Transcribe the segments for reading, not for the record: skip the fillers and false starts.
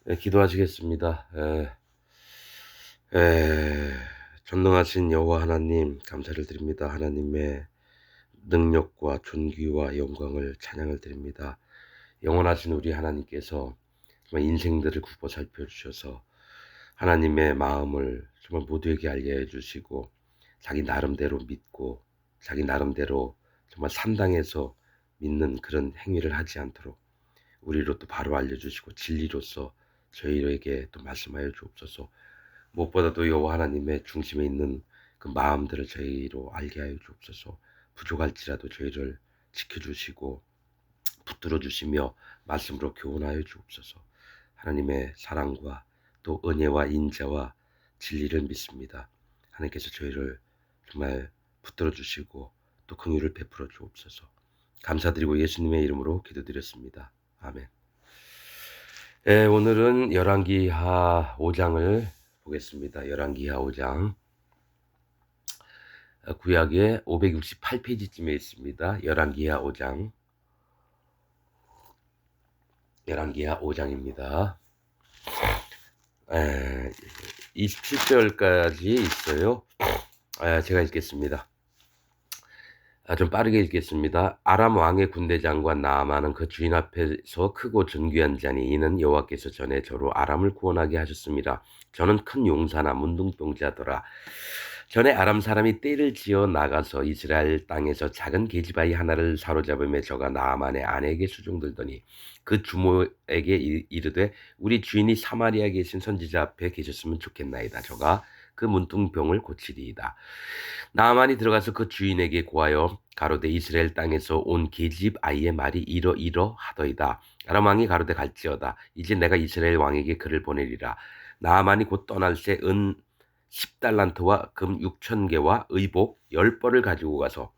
기도하시겠습니다. 에, 전능하신 여호와 하나님 감사를 드립니다. 하나님의 능력과 존귀와 영광을 찬양을 드립니다. 영원하신 우리 하나님께서 정말 인생들을 굽어 살펴주셔서 하나님의 마음을 정말 모두에게 알게 해주시고 자기 나름대로 믿고 자기 나름대로 정말 산당에서 믿는 그런 행위를 하지 않도록 우리로 또 바로 알려주시고 진리로서 저희에게 또 말씀하여 주옵소서. 무엇보다도 여호와 하나님의 중심에 있는 그 마음들을 저희로 알게 하여 주옵소서. 부족할지라도 저희를 지켜주시고 붙들어 주시며 말씀으로 교훈하여 주옵소서. 하나님의 사랑과 또 은혜와 인자와 진리를 믿습니다. 하나님께서 저희를 정말 붙들어 주시고 또 긍휼을 베풀어 주옵소서. 감사드리고 예수님의 이름으로 기도드렸습니다. 아멘. 오늘은 열왕기하 5장을 보겠습니다. 열왕기하 5장. 구약의 568페이지쯤에 있습니다. 열왕기하 5장. 열왕기하 5장입니다. 27절까지 있어요. 제가 읽겠습니다. 좀 빠르게 읽겠습니다. 아람 왕의 군대장관 나아만은 그 주인 앞에서 크고 존귀한 자니 이는 여호와께서 전에 저로 아람을 구원하게 하셨습니다. 저는 큰 용사나 문둥병자더라. 전에 아람 사람이 떼를 지어 나가서 이스라엘 땅에서 작은 계집아이 하나를 사로잡으며 저가 나아만의 아내에게 수종들더니 그 주모에게 이르되 우리 주인이 사마리아에 계신 선지자 앞에 계셨으면 좋겠나이다. 저가 그 문둥병을 고치리이다. 나아만이 들어가서 그 주인에게 고하여 가로되 이스라엘 땅에서 온 계집 아이의 말이 이러이러 하더이다. 아람 왕이 가로되 갈지어다. 이제 내가 이스라엘 왕에게 그를 보내리라. 나아만이 곧 떠날새 은 10달란트와 금 6,000개와 의복 10벌을 가지고 가서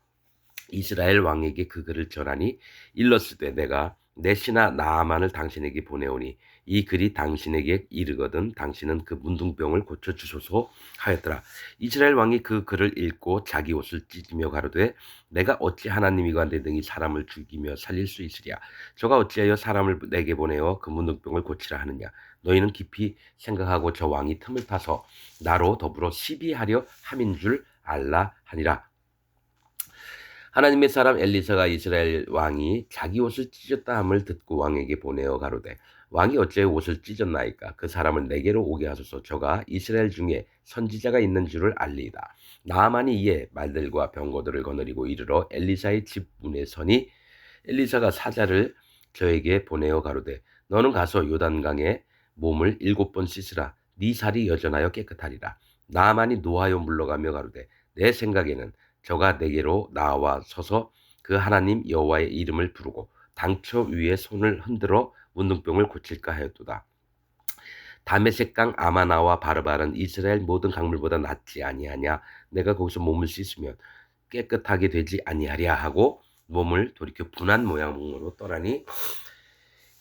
이스라엘 왕에게 그 글을 전하니 일렀으되 내가 내 신하 나아만을 당신에게 보내오니 이 글이 당신에게 이르거든 당신은 그 문둥병을 고쳐주소서 하였더라. 이스라엘 왕이 그 글을 읽고 자기 옷을 찢으며 가로되 내가 어찌 하나님이가 내 등이 사람을 죽이며 살릴 수 있으랴. 저가 어찌하여 사람을 내게 보내어 그 문둥병을 고치라 하느냐. 너희는 깊이 생각하고 저 왕이 틈을 타서 나로 더불어 시비하려 함인 줄 알라 하니라. 하나님의 사람 엘리사가 이스라엘 왕이 자기 옷을 찢었다 함을 듣고 왕에게 보내어 가로되 왕이 어찌하여 옷을 찢었나이까. 그 사람을 내게로 오게 하소서. 저가 이스라엘 중에 선지자가 있는 줄을 알리이다. 나아만이 이에 말들과 병거들을 거느리고 이르러 엘리사의 집 문에 서니 엘리사가 사자를 저에게 보내어 가로되 너는 가서 요단강에 몸을 7번 씻으라. 네 살이 여전하여 깨끗하리라. 나아만이 노하여 물러가며 가로되 내 생각에는 저가 내게로 나와 서서 그 하나님 여호와의 이름을 부르고 당초 위에 손을 흔들어 문둥병을 고칠까 하였도다. 다메섹강 아마나와 바르바른 이스라엘 모든 강물보다 낫지 아니하냐. 내가 거기서 몸을 씻으면 깨끗하게 되지 아니하랴 하고 몸을 돌이켜 분한 모양으로 떠나니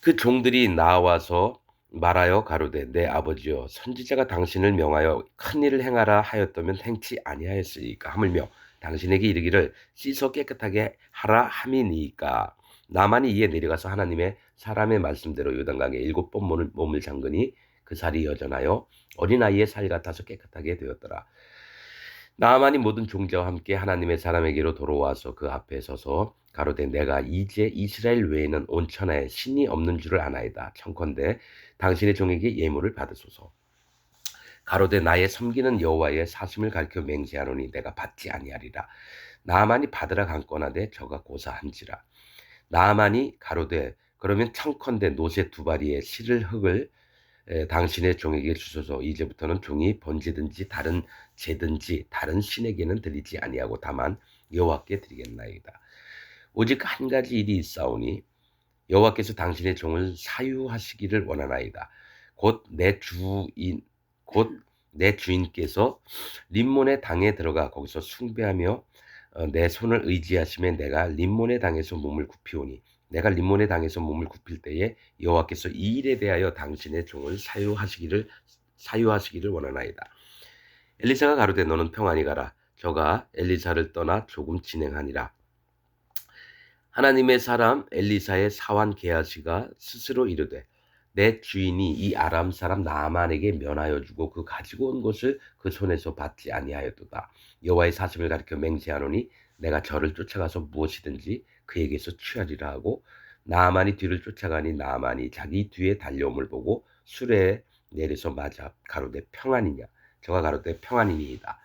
그 종들이 나와서 말하여 가로되 내 아버지여 선지자가 당신을 명하여 큰 일을 행하라 하였다면 행치 아니하였으리까 하물며 당신에게 이르기를 씻어 깨끗하게 하라 함이니까. 나만이 이에 내려가서 하나님의 사람의 말씀대로 요단강에 7번 몸을 잠그니 그 살이 여전하여 어린아이의 살 같아서 깨끗하게 되었더라. 나아만이 모든 종자와 함께 하나님의 사람에게로 돌아와서 그 앞에 서서 가로되 내가 이제 이스라엘 외에는 온 천하에 신이 없는 줄을 아나이다. 청컨대 당신의 종에게 예물을 받으소서. 가로되 나의 섬기는 여호와의 사심을 가리켜 맹세하노니 내가 받지 아니하리라. 나아만이 받으라 강권하되 저가 고사한지라. 나아만이 가로되 그러면 청컨대 노새 2바리의 실을 흙을 당신의 종에게 주소서. 이제부터는 종이 번제든지 다른 제든지 다른 신에게는 드리지 아니하고 다만 여호와께 드리겠나이다. 오직 한 가지 일이 있사오니 여호와께서 당신의 종을 사유하시기를 원하나이다. 곧 내 주인께서 림몬의 당에 들어가 거기서 숭배하며 내 손을 의지하심에 내가 림몬의 당에서 몸을 굽히오니 내가 림몬의 당에서 몸을 굽힐 때에 여호와께서 이 일에 대하여 당신의 종을 사유하시기를 원하나이다. 엘리사가 가로되 너는 평안히 가라. 저가 엘리사를 떠나 조금 진행하니라. 하나님의 사람 엘리사의 사환 게하시가 스스로 이르되 내 주인이 이 아람 사람 나아만에게 면하여 주고 그 가지고 온 것을 그 손에서 받지 아니하였도다. 여호와의 사심을 가리켜 맹세하노니 내가 저를 쫓아가서 무엇이든지 그에게서 취하리라 하고 나아만이 뒤를 쫓아가니 나아만이 자기 뒤에 달려옴을 보고 수레에 내려서 맞아 가로되 평안이냐. 저가 가로되 평안이니이다.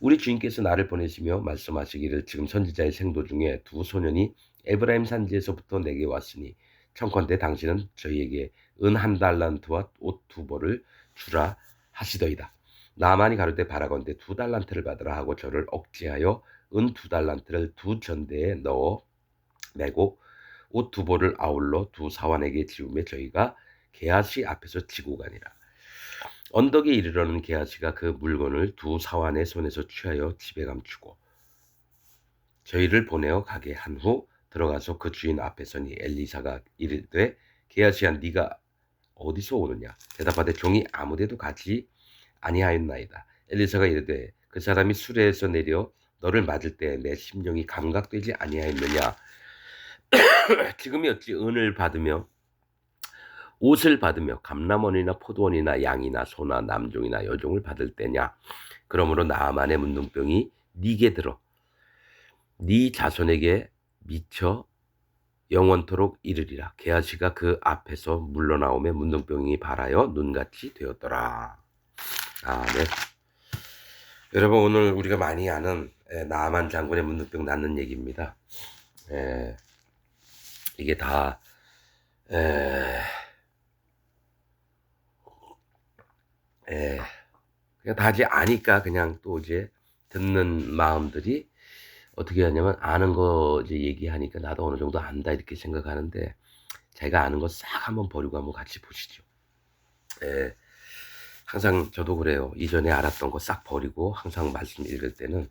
우리 주인께서 나를 보내시며 말씀하시기를 지금 선지자의 생도 중에 두 소년이 에브라임 산지에서부터 내게 왔으니 청컨대 당신은 저희에게 은 한 달란트와 옷 두 벌을 주라 하시더이다. 나만이 가로되 바라건대 두 달란트를 받으라 하고 저를 억제하여 은 두 달란트를 두 전대에 넣어 매고 옷 두 벌을 아울러 두 사환에게 지우며 저희가 게하시 앞에서 지고 가니라. 언덕에 이르러는 게하시가 그 물건을 두 사환의 손에서 취하여 집에 감추고 저희를 보내어 가게 한 후 들어가서 그 주인 앞에 서니 엘리사가 이르되 게하시야 네가 어디서 오느냐. 대답하되 종이 아무데도 가지 아니하였나이다. 엘리사가 이르되 그 사람이 수레에서 내려 너를 맞을 때 내 심령이 감각되지 아니하였느냐. 지금이 어찌 은을 받으며 옷을 받으며 감람원이나 포도원이나 양이나 소나 남종이나 여종을 받을 때냐. 그러므로 나아만의 문둥병이 네게 들어 네 자손에게 미쳐 영원토록 이르리라. 게하시가 그 앞에서 물러나오며 문둥병이 발하여 눈같이 되었더라. 네. 여러분 오늘 우리가 많이 아는 나아만 장군의 문둥병 낫는 얘기입니다. 이게 다 그냥 다 이제 아니까 그냥 또 이제 듣는 마음들이 어떻게 하냐면 아는 거 이제 얘기하니까 나도 어느 정도 안다 이렇게 생각하는데 자기가 아는 거 싹 한번 버리고 한번 같이 보시죠. 항상 저도 그래요. 이전에 알았던 거 싹 버리고 항상 말씀 읽을 때는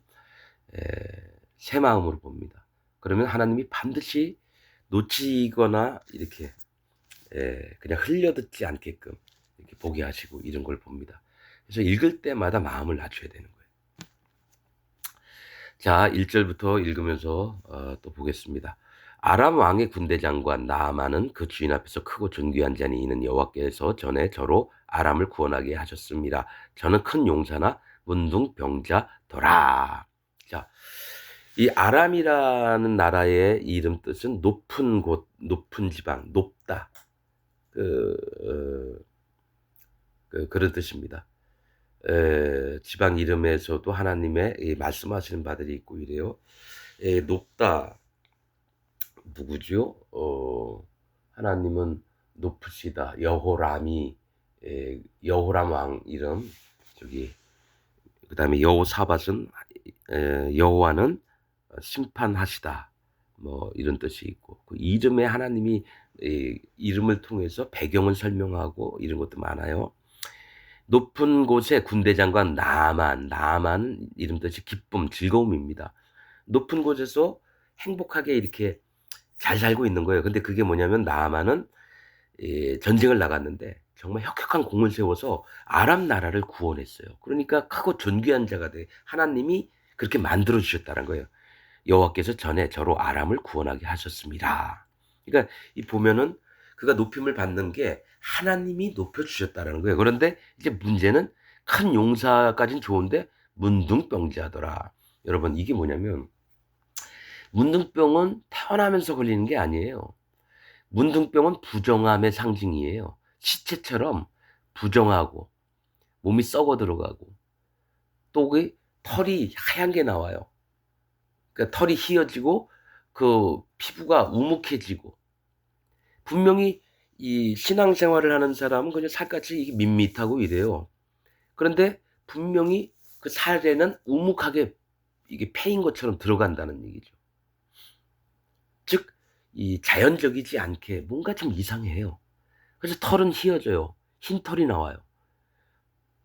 새 마음으로 봅니다. 그러면 하나님이 반드시 놓치거나 이렇게 그냥 흘려듣지 않게끔 이렇게 보게 하시고 이런 걸 봅니다. 그래서 읽을 때마다 마음을 낮춰야 되는 거예요. 자, 1절부터 읽으면서 또 보겠습니다. 아람 왕의 군대 장관 나아만은 그 주인 앞에서 크고 존귀한 자니 이는 여호와께서 전에 저로 아람을 구원하게 하셨습니다. 저는 큰 용사나 문둥병자더라. 자, 이 아람이라는 나라의 이름 뜻은 높은 곳, 높은 지방, 높다. 그런 뜻입니다. 지방 이름에서도 하나님의 말씀하시는 바들이 있고 이래요. 높다. 누구죠? 하나님은 높으시다. 여호람이 여호람 왕 이름 저기 그다음에 여호사밧은 여호와는 심판하시다. 뭐 이런 뜻이 있고 그 이름에 하나님이 이름을 통해서 배경을 설명하고 이런 것도 많아요. 높은 곳에 군대 장관 나아만 이름 뜻이 기쁨, 즐거움입니다. 높은 곳에서 행복하게 이렇게 잘 살고 있는 거예요. 근데 그게 뭐냐면 나아만은 전쟁을 나갔는데 정말 혁혁한 공을 세워서 아람 나라를 구원했어요. 그러니까 크고 존귀한 자가 돼. 하나님이 그렇게 만들어 주셨다는 거예요. 여호와께서 전에 저로 아람을 구원하게 하셨습니다. 그러니까 이 보면은 그가 높임을 받는 게 하나님이 높여 주셨다는 거예요. 그런데 이제 문제는 큰 용사까지는 좋은데 문둥병자더라. 여러분 이게 뭐냐면 문둥병은 태어나면서 걸리는 게 아니에요. 문둥병은 부정함의 상징이에요. 시체처럼 부정하고 몸이 썩어 들어가고 또 그 털이 하얀 게 나와요. 그러니까 털이 휘어지고 그 피부가 우묵해지고 분명히 이 신앙생활을 하는 사람은 그냥 살갗이 밋밋하고 이래요. 그런데 분명히 그 살에는 우묵하게 이게 패인 것처럼 들어간다는 얘기죠. 즉, 이 자연적이지 않게 뭔가 좀 이상해요. 그래서 털은 휘어져요. 흰 털이 나와요.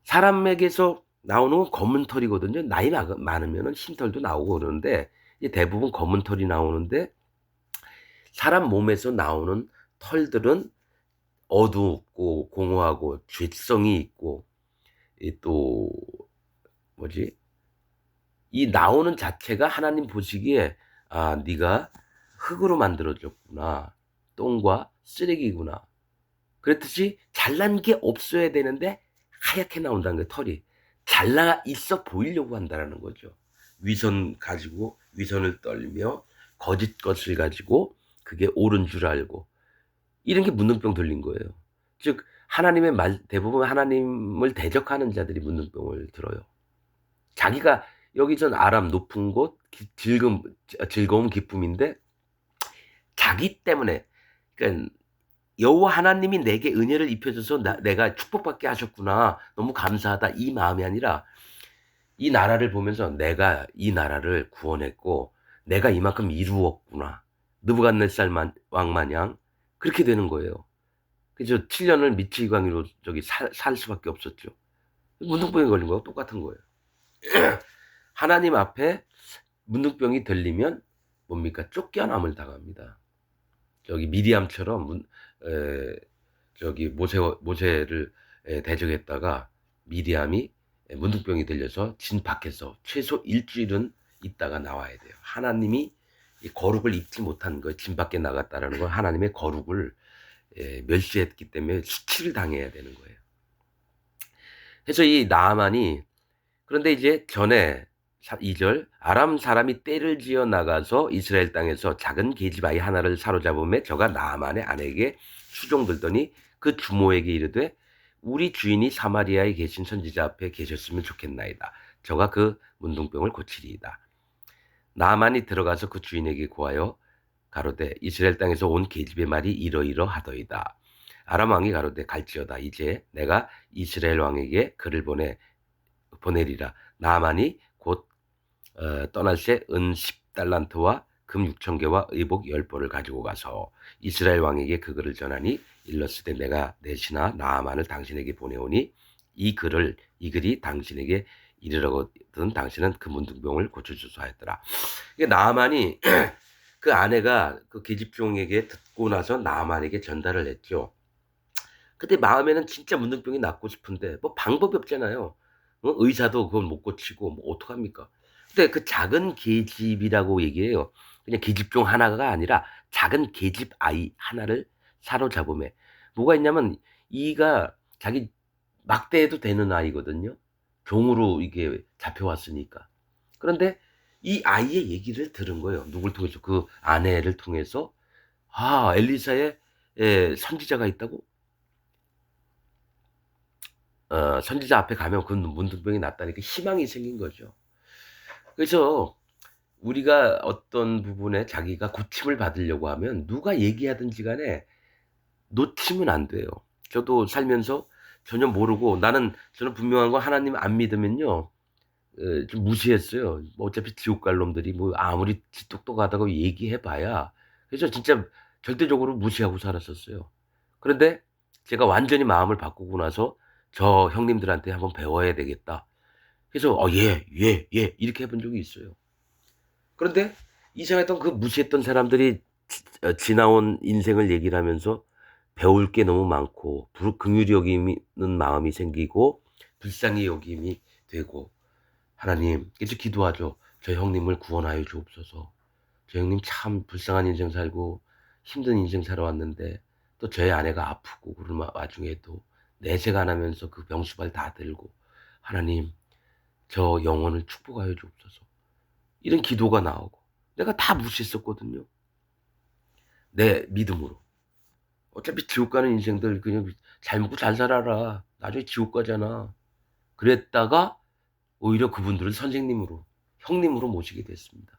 사람에게서 나오는 건 검은 털이거든요. 나이 많으면 흰 털도 나오고 그러는데 대부분 검은 털이 나오는데 사람 몸에서 나오는 털들은 어둡고 공허하고 죄성이 있고 또 뭐지? 이 나오는 자체가 하나님 보시기에 아 네가 흙으로 만들어졌구나. 똥과 쓰레기구나. 그랬듯이 잘난 게 없어야 되는데 하얗게 나온다는 거예요, 털이. 잘나 있어 보이려고 한다라는 거죠. 위선 가지고 위선을 떨며 거짓 것을 가지고 그게 옳은 줄 알고 이런 게 문둥병 들린 거예요. 즉 하나님의 말 대부분 하나님을 대적하는 자들이 문둥병을 들어요. 자기가 여기선 아람 높은 곳 즐거움 기쁨인데 자기 때문에 그러니까 여호와 하나님이 내게 은혜를 입혀줘서 내가 축복받게 하셨구나. 너무 감사하다. 이 마음이 아니라 이 나라를 보면서 내가 이 나라를 구원했고 내가 이만큼 이루었구나. 느부갓네살 왕 마냥 그렇게 되는 거예요. 그래서 7년을 미치광이로 저기 살 수밖에 없었죠. 문둥병에 걸린 거하고 똑같은 거예요. 하나님 앞에 문둥병이 들리면 뭡니까? 쫓겨남을 당합니다. 저기 미디암처럼 저기 모세를 대적했다가 미디암이 문둥병이 들려서 진 밖에서 최소 일주일은 있다가 나와야 돼요. 하나님이 거룩을 입지 못한 거, 진 밖에 나갔다라는 건 하나님의 거룩을 멸시했기 때문에 수치를 당해야 되는 거예요. 그래서 이 나아만이 그런데 이제 전에 2절 아람 사람이 떼를 지어 나가서 이스라엘 땅에서 작은 계집아이 하나를 사로잡음에 저가 나아만의 아내에게 수종들더니 그 주모에게 이르되 우리 주인이 사마리아에 계신 선지자 앞에 계셨으면 좋겠나이다. 저가 그 문둥병을 고치리이다. 나아만이 들어가서 그 주인에게 고하여 가로되 이스라엘 땅에서 온 계집의 말이 이러이러하더이다. 아람 왕이 가로되 갈지어다. 이제 내가 이스라엘 왕에게 글을 보내리라. 나아만이 곧 떠날 새 은 10달란트와 금 6,000개와 의복 10벌을 가지고 가서 이스라엘 왕에게 그 글을 전하니 일렀으되 내가 내시나 나아만을 당신에게 보내오니 이 글이 당신에게 이르러거든 당신은 그 문둥병을 고쳐주소서 하였더라. 나아만이 그 아내가 그 계집종에게 듣고 나서 나아만에게 전달을 했죠. 근데 마음에는 진짜 문둥병이 낫고 싶은데 뭐 방법이 없잖아요. 의사도 그걸 못 고치고 뭐 어떡합니까? 근데 그 작은 계집이라고 얘기해요. 그냥 계집종 하나가 아니라 작은 계집 아이 하나를 사로잡음에 뭐가 있냐면 이가 자기 막대해도 되는 아이거든요. 종으로 이게 잡혀왔으니까. 그런데 이 아이의 얘기를 들은 거예요. 누굴 통해서? 그 아내를 통해서. 아, 엘리사의 선지자가 있다고? 선지자 앞에 가면 그 문둥병이 낫다니까 희망이 생긴 거죠. 그래서 우리가 어떤 부분에 자기가 고침을 받으려고 하면 누가 얘기하든지 간에 놓치면 안 돼요. 저도 살면서 전혀 모르고 저는 분명한 거 하나님 안 믿으면요. 좀 무시했어요. 뭐 어차피 지옥 갈 놈들이 뭐 아무리 똑똑하다고 얘기해 봐야. 그래서 진짜 절대적으로 무시하고 살았었어요. 그런데 제가 완전히 마음을 바꾸고 나서 저 형님들한테 한번 배워야 되겠다. 그래서 예 이렇게 해본 적이 있어요. 그런데 이상했던 그 무시했던 사람들이 지나온 인생을 얘기를 하면서 배울 게 너무 많고 긍휼히 여기는 마음이 생기고 불쌍히 여김이 되고 하나님 그래서 기도하죠. 저 형님을 구원하여 주옵소서. 저 형님 참 불쌍한 인생 살고 힘든 인생 살아왔는데 또 저희 아내가 아프고 그런 와중에도 내색 안 하면서 그 병수발 다 들고 하나님 저 영혼을 축복하여 주옵소서. 이런 기도가 나오고 내가 다 무시했었거든요. 내 믿음으로. 어차피 지옥 가는 인생들 그냥 잘 먹고 잘 살아라. 나중에 지옥 가잖아. 그랬다가 오히려 그분들을 선생님으로, 형님으로 모시게 됐습니다.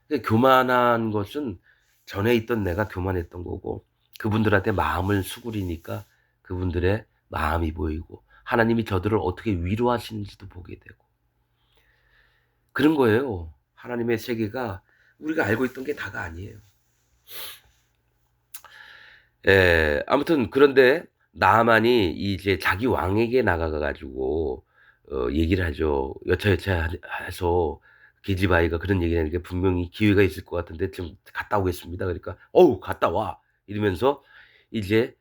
근데 교만한 것은 전에 있던 내가 교만했던 거고 그분들한테 마음을 수그리니까 그분들의 마음이 보이고 하나님이 저들을 어떻게 위로하시는지도 보게 되고 그런 거예요. 하나님의 세계가 우리가 알고 있던 게 다가 아니에요. 아무튼 그런데 나아만이 이제 자기 왕에게 나가가 가지고 얘기를 하죠. 여차여차 해서 계집아이가 그런 얘기를 하니까 분명히 기회가 있을 것 같은데 좀 갔다 오겠습니다. 그러니까 어우 갔다 와 이러면서 이제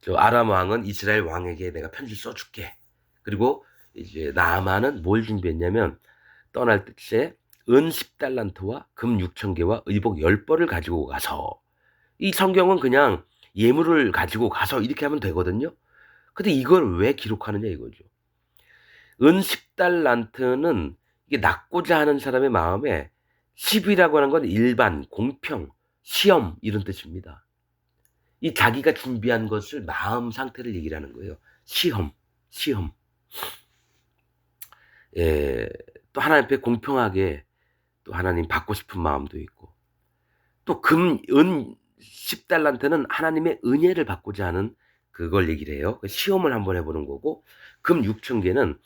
저 아람 왕은 이스라엘 왕에게 내가 편지를 써줄게. 그리고 이제 나아만은 뭘 준비했냐면 떠날 때 은 10달란트와 금 6,000개와 의복 10벌을 가지고 가서 이 성경은 그냥 예물을 가지고 가서 이렇게 하면 되거든요. 근데 이걸 왜 기록하느냐 이거죠. 은 10달란트는 이게 낳고자 하는 사람의 마음에 10이라고 하는 건 일반, 공평, 시험 이런 뜻입니다. 이 자기가 준비한 것을 마음 상태를 얘기를 하는 거예요. 시험, 시험. 예. 또 하나님 앞에 공평하게 또 하나님 받고 싶은 마음도 있고 또 은 10달란트는 하나님의 은혜를 받고자 하는 그걸 얘기를 해요. 그 시험을 한번 해 보는 거고 금 6,000개는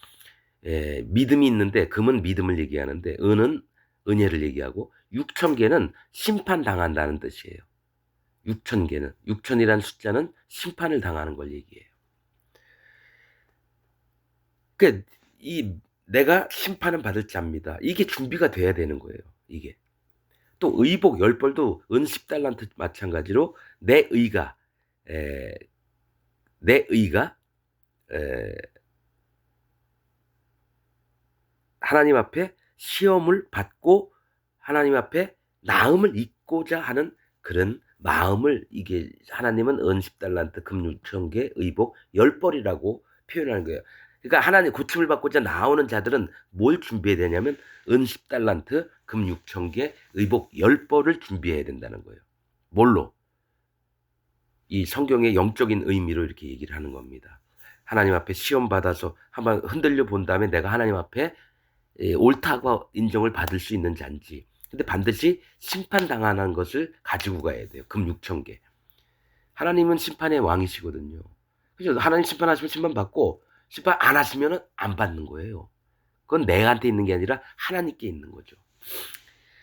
믿음이 있는데 금은 믿음을 얘기하는데 은은 은혜를 얘기하고 6,000개는 심판당한다는 뜻이에요. 6,000개는 6,000이라는 숫자는 심판을 당하는 걸 얘기해요. 그러니까 이 내가 심판은 받을 자입니다. 이게 준비가 돼야 되는 거예요, 이게. 또 의복 10벌도 은 10달란트 마찬가지로 내 의가 에 내 의가 에 하나님 앞에 시험을 받고 하나님 앞에 나음을 입고자 하는 그런 마음을 이게 하나님은 은 10달란트 금 6,000개 의복 10벌이라고 표현하는 거예요. 그러니까 하나님 고침을 받고자 나오는 자들은 뭘 준비해야 되냐면 은 10달란트 금 6,000개 의복 10벌을 준비해야 된다는 거예요. 뭘로? 이 성경의 영적인 의미로 이렇게 얘기를 하는 겁니다. 하나님 앞에 시험 받아서 한번 흔들려 본 다음에 내가 하나님 앞에 옳다고 인정을 받을 수 있는 자인지. 근데 반드시 심판당하는 것을 가지고 가야 돼요. 금 6,000개. 하나님은 심판의 왕이시거든요. 그죠? 하나님 심판하시면 심판받고 심판 안 하시면은 안 받는 거예요. 그건 내한테 있는 게 아니라 하나님께 있는 거죠.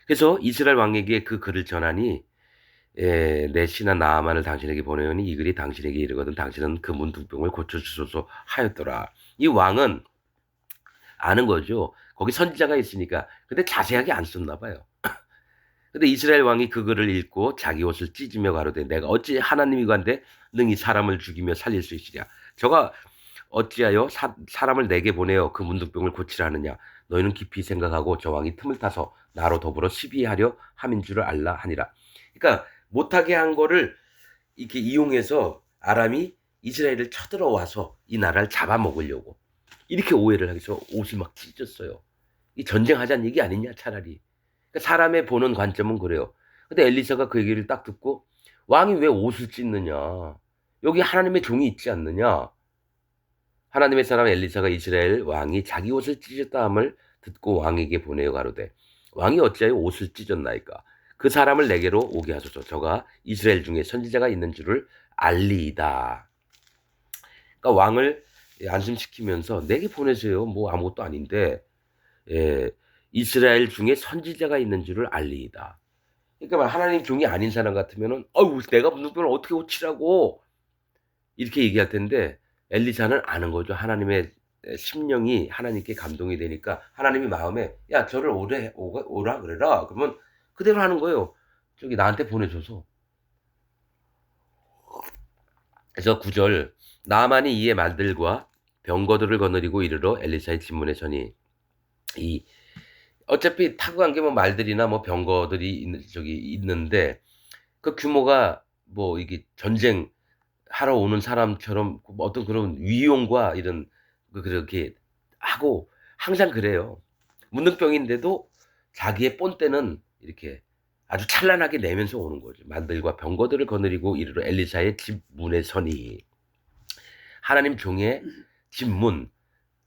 그래서 이스라엘 왕에게 그 글을 전하니 내 신하 나아만을 당신에게 보내오니 이 글이 당신에게 이르거든 당신은 그 문둥병을 고쳐주소서 하였더라. 이 왕은 아는 거죠. 거기 선지자가 있으니까. 근데 자세하게 안 썼나 봐요. 근데 이스라엘 왕이 그 글을 읽고 자기 옷을 찢으며 가로되 내가 어찌 하나님이관데 능히 사람을 죽이며 살릴 수 있으랴. 저가 어찌하여 사람을 내게 보내어 그 문둥병을 고치라 하느냐. 너희는 깊이 생각하고 저 왕이 틈을 타서 나로 더불어 시비하려 함인 줄을 알라 하니라. 그러니까 못하게 한 거를 이렇게 이용해서 아람이 이스라엘을 쳐들어와서 이 나라를 잡아먹으려고 이렇게 오해를 하면서 옷이 막 찢었어요. 이 전쟁하자는 얘기 아니냐 차라리. 그러니까 사람의 보는 관점은 그래요. 근데 엘리사가 그 얘기를 딱 듣고 왕이 왜 옷을 찢느냐. 여기 하나님의 종이 있지 않느냐. 하나님의 사람 엘리사가 이스라엘 왕이 자기 옷을 찢었다 함을 듣고 왕에게 보내어 가로되 왕이 어찌하여 옷을 찢었나이까. 그 사람을 내게로 오게 하소서. 저가 이스라엘 중에 선지자가 있는 줄을 알리이다. 그러니까 왕을 안심시키면서 내게 보내세요. 뭐 아무것도 아닌데 이스라엘 중에 선지자가 있는 줄을 알리이다. 그러니까 하나님 종이 아닌 사람 같으면은 어우 내가 문둥병을 어떻게 고치라고 이렇게 얘기할 텐데 엘리사는 아는 거죠. 하나님의 심령이 하나님께 감동이 되니까 하나님이 마음에 야 저를 오라 그래라. 그러면 그대로 하는 거예요. 저기 나한테 보내줘서. 그래서 9절 나아만이 이에 말들과 병거들을 거느리고 이르러 엘리사의 집문에 서니 이 어차피 타고 간 게 뭐 말들이나 뭐 병거들이 있는데 그 규모가 뭐 이게 전쟁하러 오는 사람처럼 어떤 그런 위용과 이런 그렇게 하고 항상 그래요. 문둥병인데도 자기의 본때는 이렇게 아주 찬란하게 내면서 오는 거죠. 말들과 병거들을 거느리고 이르러 엘리사의 집 문에 서니 하나님 종의 집 문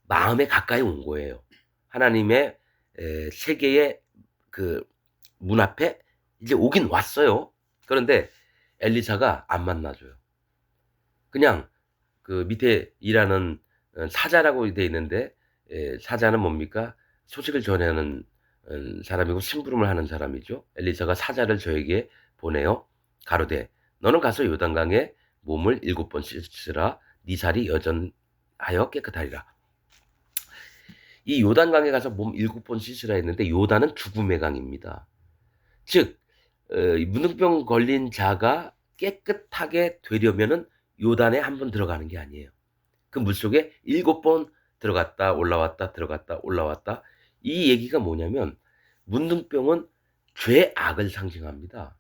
마음에 가까이 온 거예요. 하나님의 세계의 그 문 앞에 이제 오긴 왔어요. 그런데 엘리사가 안 만나줘요. 그냥 그 밑에 일하는 사자라고 돼 있는데 사자는 뭡니까? 소식을 전하는 사람이고 심부름을 하는 사람이죠. 엘리사가 사자를 저에게 보내어 가로되 너는 가서 요단강에 몸을 7번 씻으라 네 살이 여전하여 깨끗하리라. 이 요단강에 가서 몸 7번 씻으라 했는데 요단은 죽음의 강입니다. 즉 문둥병 걸린 자가 깨끗하게 되려면은 요단에 한 번 들어가는 게 아니에요. 그 물속에 7번 들어갔다 올라왔다 들어갔다 올라왔다. 이 얘기가 뭐냐면 문둥병은 죄악을 상징합니다.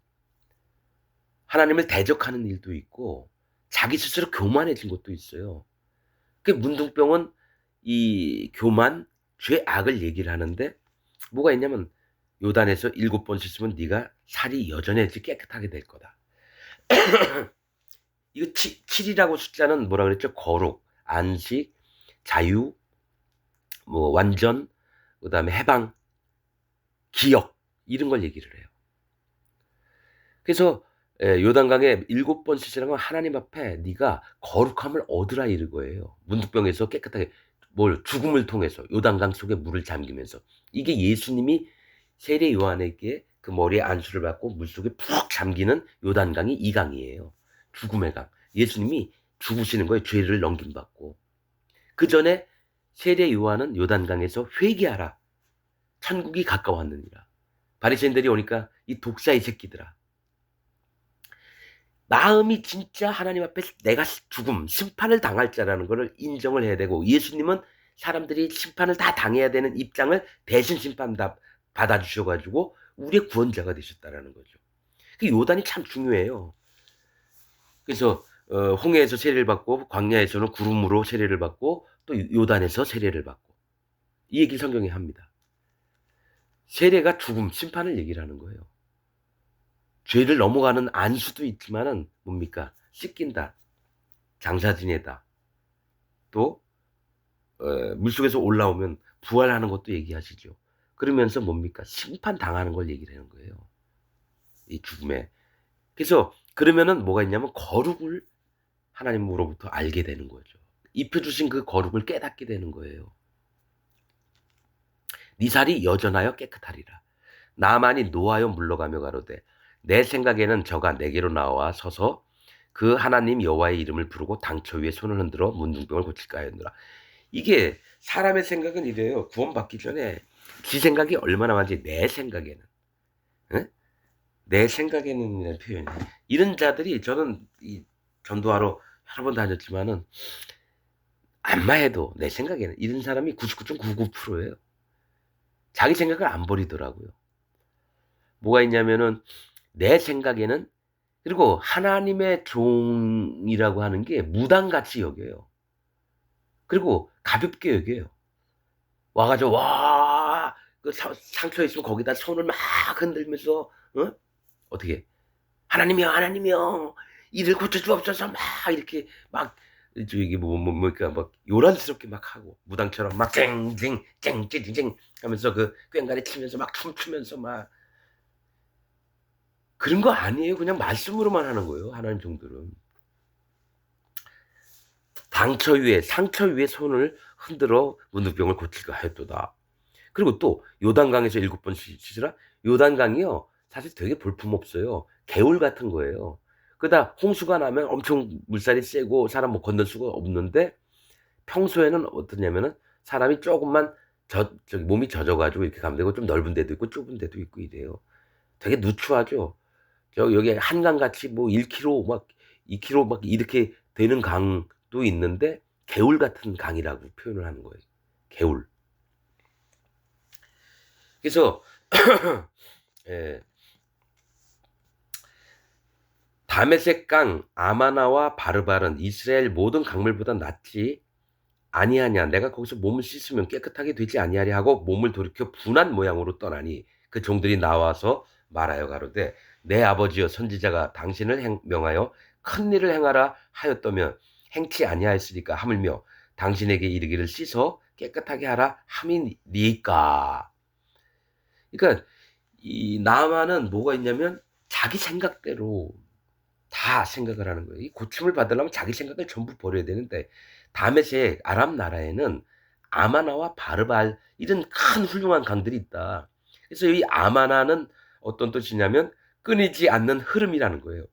하나님을 대적하는 일도 있고 자기 스스로 교만해진 것도 있어요. 그 문둥병은 이 교만, 죄악을 얘기를 하는데 뭐가 있냐면 요단에서 7번 씻으면 네가 살이 여전해지 깨끗하게 될 거다. 이거 7이라고 숫자는 뭐라 그랬죠? 거룩, 안식, 자유, 뭐 완전, 그다음에 해방, 기억 이런 걸 얘기를 해요. 그래서 요단강에 7번 씻으라는 건 하나님 앞에 네가 거룩함을 얻으라 이거예요. 문둥병에서 깨끗하게 뭘 죽음을 통해서 요단강 속에 물을 잠기면서 이게 예수님이 세례 요한에게 그 머리에 안수를 받고 물속에 푹 잠기는 요단강이 이 강이에요. 죽음의 강. 예수님이 죽으시는 거예요. 죄를 넘김받고. 그 전에 세례 요한은 요단강에서 회개하라. 천국이 가까웠느니라. 바리새인들이 오니까 이 독사의 새끼들아. 마음이 진짜 하나님 앞에 내가 죽음, 심판을 당할 자라는 것을 인정을 해야 되고 예수님은 사람들이 심판을 다 당해야 되는 입장을 대신 심판 받아주셔가지고 우리의 구원자가 되셨다라는 거죠. 그 요단이 참 중요해요. 그래서 홍해에서 세례를 받고 광야에서는 구름으로 세례를 받고 또 요단에서 세례를 받고 이 얘기를 성경에 합니다. 세례가 죽음, 심판을 얘기를 하는 거예요. 죄를 넘어가는 안수도 있지만은 뭡니까? 씻긴다, 장사 지내다, 또 물속에서 올라오면 부활하는 것도 얘기하시죠. 그러면서 뭡니까? 심판 당하는 걸 얘기를 하는 거예요. 이 죽음에. 그래서 그러면은 뭐가 있냐면 거룩을 하나님으로부터 알게 되는 거죠. 입혀주신 그 거룩을 깨닫게 되는 거예요. 네 살이 여전하여 깨끗하리라. 나만이 노하여 물러가며 가로되 내 생각에는 저가 내게로 나와 서서 그 하나님 여호와의 이름을 부르고 당처 위에 손을 흔들어 문둥병을 고칠까 하였노라. 이게 사람의 생각은 이래요. 구원받기 전에 지 생각이 얼마나 많은지 내 생각에는. 응? 내 생각에는 이라는 표현이. 이런 자들이 저는 이 전도하러 여러 번 다녔지만은 안마해도 내 생각에는 이런 사람이 99.99%예요. 자기 생각을 안 버리더라고요. 뭐가 있냐면은 내 생각에는 그리고 하나님의 종이라고 하는 게 무당같이 여겨요. 그리고 가볍게 여겨요. 와가지고 와, 그 상처 있으면 거기다 손을 막 흔들면서 어? 어떻게 하나님이여 하나님이여 이를 고쳐주옵소서 막 이렇게 막 저기 뭐니까 막 요란스럽게 막 하고 무당처럼 막 쨍쨍 쨍쨍쨍 하면서 그 꽹과리 치면서 막 춤추면서 막 그런 거 아니에요. 그냥 말씀으로만 하는 거예요. 하나님 종들은. 상처 위에 손을 흔들어 문둥병을 고칠까 하였도다. 그리고 또 요단강에서 7번 씻으라. 요단강이요. 사실 되게 볼품없어요. 개울 같은 거예요. 그러다 홍수가 나면 엄청 물살이 세고 사람 뭐 건널 수가 없는데 평소에는 어떠냐면은 사람이 조금만 저기 몸이 젖어가지고 이렇게 가면 되고 좀 넓은 데도 있고 좁은 데도 있고 이래요. 되게 누추하죠. 여기 한강같이 뭐 1km 막 2km 막 이렇게 되는 강도 있는데 개울 같은 강이라고 표현을 하는 거예요. 개울. 그래서 예, 다메섹 강 아마나와 바르발은 이스라엘 모든 강물보다 낫지 아니하냐. 내가 거기서 몸을 씻으면 깨끗하게 되지 아니하리 하고 몸을 돌이켜 분한 모양으로 떠나니 그 종들이 나와서 말하여 가로되 내 아버지여 선지자가 당신을 명하여 큰 일을 행하라 하였다면 행치 아니하였으니까 하물며 당신에게 이르기를 씻어 깨끗하게 하라 함이니까. 그러니까 이 나만은 뭐가 있냐면 자기 생각대로 다 생각을 하는 거예요. 이 고침을 받으려면 자기 생각을 전부 버려야 되는데 다메섹 아람 나라에는 아마나와 바르발 이런 큰 훌륭한 강들이 있다. 그래서 이 아마나는 어떤 뜻이냐면 끊이지 않는 흐름이라는 거예요.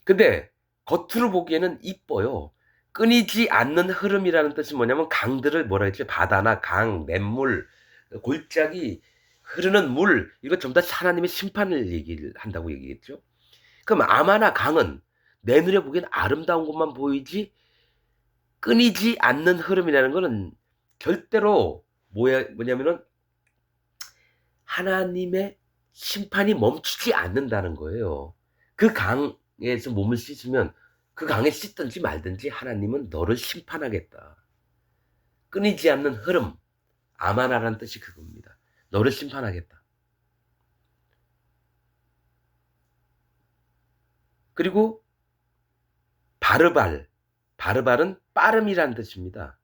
근데 겉으로 보기에는 이뻐요. 끊이지 않는 흐름이라는 뜻이 뭐냐면 강들을 뭐라 했지? 바다나 강, 냇물, 골짜기, 흐르는 물 이거 전부 다 하나님의 심판을 얘기를 한다고 얘기했죠. 그럼 아마나 강은 내 눈에 보기엔 아름다운 것만 보이지 끊이지 않는 흐름이라는 것은 절대로 뭐냐면은 하나님의 심판이 멈추지 않는다는 거예요. 그 강에서 몸을 씻으면 그 강에 씻든지 말든지 하나님은 너를 심판하겠다. 끊이지 않는 흐름, 아마나라는 뜻이 그겁니다. 너를 심판하겠다. 그리고 바르발, 바르발은 빠름이라는 뜻입니다.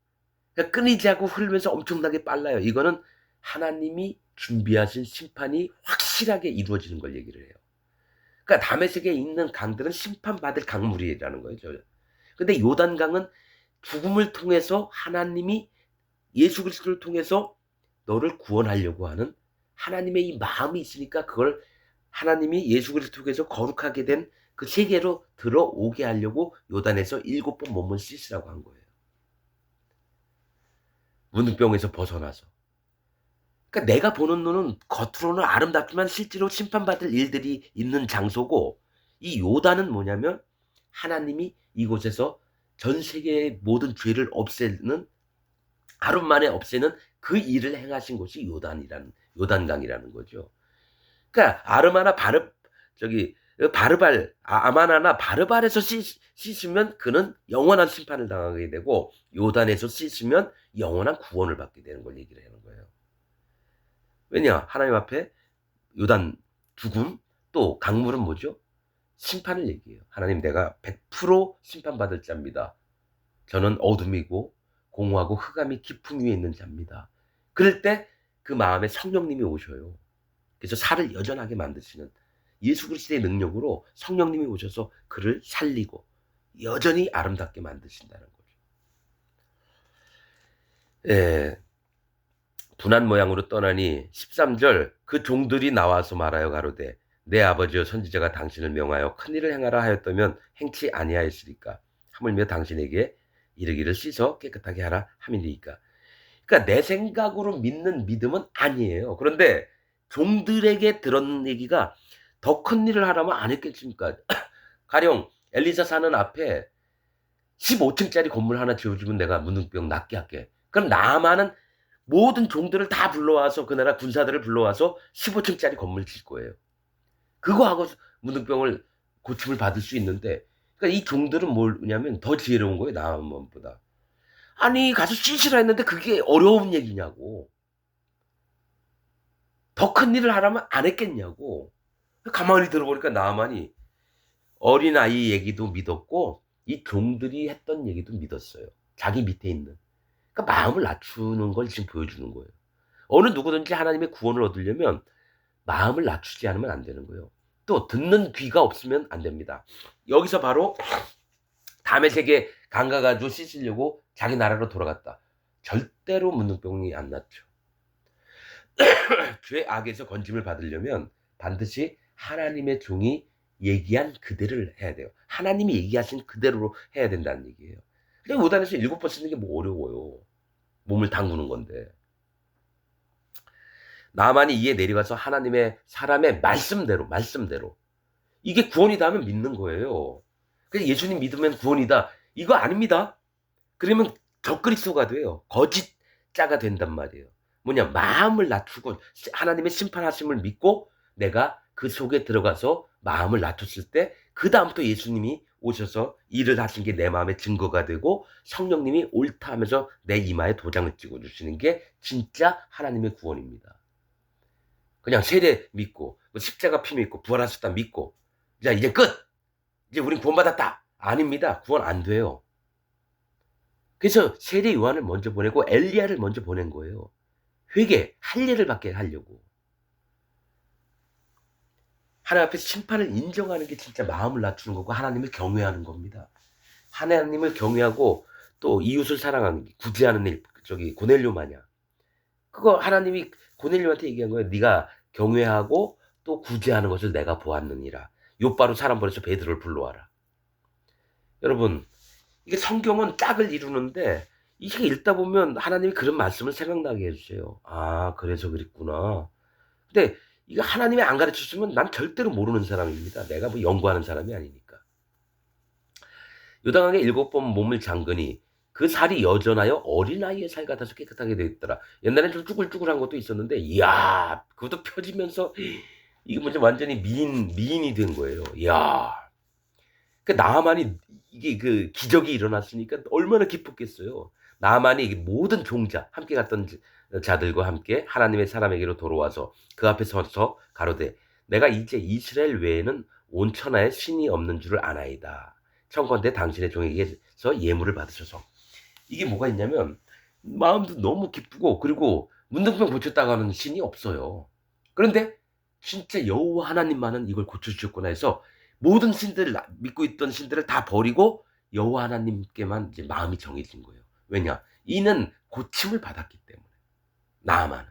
그러니까 끊이지 않고 흐르면서 엄청나게 빨라요. 이거는 하나님이 준비하신 심판이 확실하게 이루어지는 걸 얘기를 해요. 그러니까 다메섹에 있는 강들은 심판받을 강물이라는 거죠. 근데 요단강은 죽음을 통해서 하나님이 예수 그리스도를 통해서 너를 구원하려고 하는 하나님의 이 마음이 있으니까 그걸 하나님이 예수 그리스도를 통해서 거룩하게 된 그 세계로 들어오게 하려고 요단에서 7번 몸을 씻으라고 한 거예요. 문둥병에서 벗어나서. 그러니까 내가 보는 눈은 겉으로는 아름답지만 실제로 심판받을 일들이 있는 장소고, 이 요단은 뭐냐면 하나님이 이곳에서 전 세계의 모든 죄를 없애는, 하루 만에 없애는 그 일을 행하신 곳이 요단강이라는 거죠. 그러니까 아르마나 바르발, 아마나나 바르발에서 씻으면 그는 영원한 심판을 당하게 되고, 요단에서 씻으면 영원한 구원을 받게 되는 걸 얘기를 하는 거예요. 왜냐? 하나님 앞에 요단 죽음, 또 강물은 뭐죠? 심판을 얘기해요. 하나님, 내가 100% 심판받을 자입니다. 저는 어둠이고 공허하고 흑암이 깊은 위에 있는 자입니다. 그럴 때 그 마음에 성령님이 오셔요. 그래서 살을 여전하게 만드시는 예수 그리스도의 능력으로 성령님이 오셔서 그를 살리고 여전히 아름답게 만드신다는 거죠. 예, 분한 모양으로 떠나니 13절, 그 종들이 나와서 말하여 가로되 내 아버지여 선지자가 당신을 명하여 큰일을 행하라 하였다면 행치 아니하였으리까. 하물며 당신에게 이르기를 씻어 깨끗하게 하라 함이니까. 그러니까 내 생각으로 믿는 믿음은 아니에요. 그런데 종들에게 들은 얘기가 더 큰 일을 하라면 안 했겠습니까? 가령 엘리사 사는 앞에 15층짜리 건물 하나 지어주면 내가 문둥병 낫게 할게. 그럼 나만은 모든 종들을 다 불러와서, 그 나라 군사들을 불러와서 15층짜리 건물 질 거예요. 그거 하고 문둥병을 고침을 받을 수 있는데, 그러니까 이 종들은 뭐냐면 더 지혜로운 거예요, 나만보다. 아니, 가서 씻으라 했는데 그게 어려운 얘기냐고. 더 큰 일을 하라면 안 했겠냐고. 가만히 들어보니까 나만이 어린아이 얘기도 믿었고 이 종들이 했던 얘기도 믿었어요. 자기 밑에 있는. 그러니까 마음을 낮추는 걸 지금 보여주는 거예요. 어느 누구든지 하나님의 구원을 얻으려면 마음을 낮추지 않으면 안 되는 거예요. 또 듣는 귀가 없으면 안 됩니다. 여기서 바로 다메섹에 강가가지고 씻으려고 자기 나라로 돌아갔다. 절대로 문둥병이 안 낫죠. 죄 악에서 건짐을 받으려면 반드시 하나님의 종이 얘기한 그대로를 해야 돼요. 하나님이 얘기하신 그대로 해야 된다는 얘기예요. 근데 요단에서 7번 쓰는 게 뭐 어려워요. 몸을 담그는 건데. 나만이 이에 내려가서 하나님의 사람의 말씀대로 이게 구원이다 하면 믿는 거예요. 그래서 예수님 믿으면 구원이다, 이거 아닙니다. 그러면 적그리스도가 돼요. 거짓자가 된단 말이에요. 뭐냐, 마음을 낮추고 하나님의 심판하심을 믿고 내가 그 속에 들어가서 마음을 낮췄을 때 그 다음부터 예수님이 오셔서 일을 하신 게 내 마음의 증거가 되고 성령님이 옳다 하면서 내 이마에 도장을 찍어주시는 게 진짜 하나님의 구원입니다. 그냥 세례 믿고 십자가 피 믿고 부활하셨다 믿고 자 이제 끝, 이제 우린 구원받았다, 아닙니다. 구원 안 돼요. 그래서 세례 요한을 먼저 보내고 엘리야를 먼저 보낸 거예요. 회개, 할 일을 받게 하려고. 하나님 앞에 심판을 인정하는 게 진짜 마음을 낮추는 거고 하나님을 경외하는 겁니다. 하나님을 경외하고 또 이웃을 사랑하는, 구제하는 일, 고넬료 마냥. 그거 하나님이 고넬료한테 얘기한 거예요. 네가 경외하고 또 구제하는 것을 내가 보았느니라. 욥바로 사람 보내서 베드로를 불러와라. 여러분, 이게 성경은 짝을 이루는데 이게 읽다 보면 하나님이 그런 말씀을 생각나게 해주세요. 아, 그래서 그랬구나. 근데 이거 하나님이 안 가르쳐주면 난 절대로 모르는 사람입니다. 내가 뭐 연구하는 사람이 아니니까. 요단강에 7번 몸을 잠그니 그 살이 여전하여 어린아이의 살 같아서 깨끗하게 되어 있더라. 옛날엔 좀 쭈글쭈글한 것도 있었는데 이야, 그것도 펴지면서 이게 뭐지 완전히 미인이 된 거예요. 이야. 그 나만이 이게 그 기적이 일어났으니까 얼마나 기뻤겠어요. 나만이 이게 모든 종자 함께 갔던 자들과 함께 하나님의 사람에게로 돌아와서 그 앞에 서서 가로되 내가 이제 이스라엘 외에는 온 천하에 신이 없는 줄을 아나이다. 청컨대 당신의 종에게서 예물을 받으셔서. 이게 뭐가 있냐면 마음도 너무 기쁘고 그리고 문둥병 고쳤다고 하는 신이 없어요. 그런데 진짜 여호와 하나님만은 이걸 고쳐주셨구나 해서 모든 신들을 믿고 있던 신들을 다 버리고 여호와 하나님께만 이제 마음이 정해진 거예요. 왜냐? 이는 고침을 받았기 때문에. 나아만은.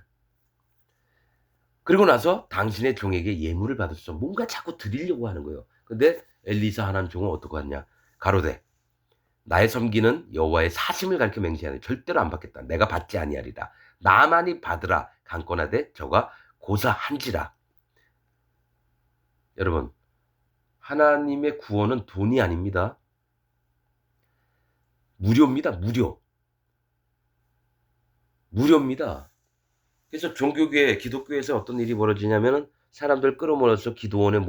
그리고 나서 당신의 종에게 예물을 받았어. 뭔가 자꾸 드리려고 하는 거예요. 근데 엘리사 하나님 종은 어떻게 하냐? 가로되 나의 섬기는 여호와의 사심을 가리켜 맹세하니 절대로 안 받겠다. 내가 받지 아니하리라. 나만이 받으라. 강권하되 저가 고사한지라. 여러분 하나님의 구원은 돈이 아닙니다. 무료입니다. 무료입니다. 그래서 종교계, 기독교에서 어떤 일이 벌어지냐면은 사람들 끌어모아서 기도원에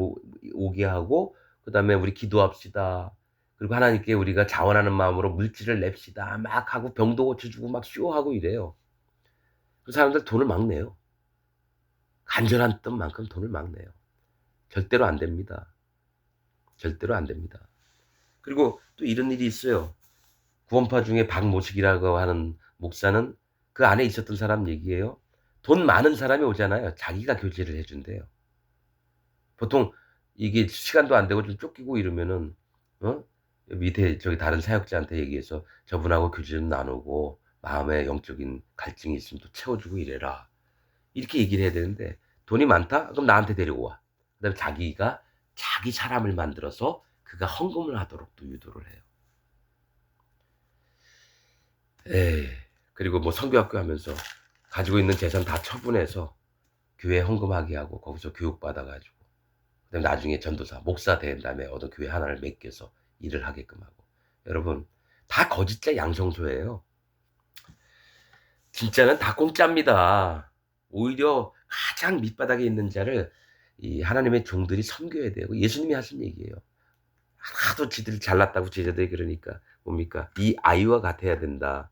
오게 하고 그다음에 우리 기도합시다. 그리고 하나님께 우리가 자원하는 마음으로 물질을 냅시다. 막 하고 병도 고쳐주고 막 쇼하고 이래요. 그 사람들 돈을 막 내요. 간절한 뜻만큼 돈을 막 내요. 절대로 안 됩니다. 절대로 안 됩니다. 그리고 또 이런 일이 있어요. 구원파 중에 박모식이라고 하는 목사는 그 안에 있었던 사람 얘기예요. 돈 많은 사람이 오잖아요. 자기가 교제를 해준대요. 보통 이게 시간도 안 되고 좀 쫓기고 이러면은 밑에 저기 다른 사역자한테 얘기해서 저분하고 교제 좀 나누고 마음에 영적인 갈증이 있으면 또 채워주고 이래라. 이렇게 얘기를 해야 되는데 돈이 많다? 그럼 나한테 데리고 와. 그다음에 자기가 자기 사람을 만들어서 그가 헌금을 하도록 또 유도를 해요. 에이, 그리고 뭐 선교학교 하면서 가지고 있는 재산 다 처분해서 교회 헌금하게 하고 거기서 교육받아가지고 그다음에 나중에 전도사, 목사 된 다음에 어떤 교회 하나를 맡겨서 일을 하게끔 하고. 여러분 다 거짓자 양성소예요. 진짜는 다 공짜입니다. 오히려 가장 밑바닥에 있는 자를 이 하나님의 종들이 섬겨야 되고 예수님이 하신 얘기예요. 하도 지들이 잘났다고 제자들이 그러니까 뭡니까? 이 아이와 같아야 된다.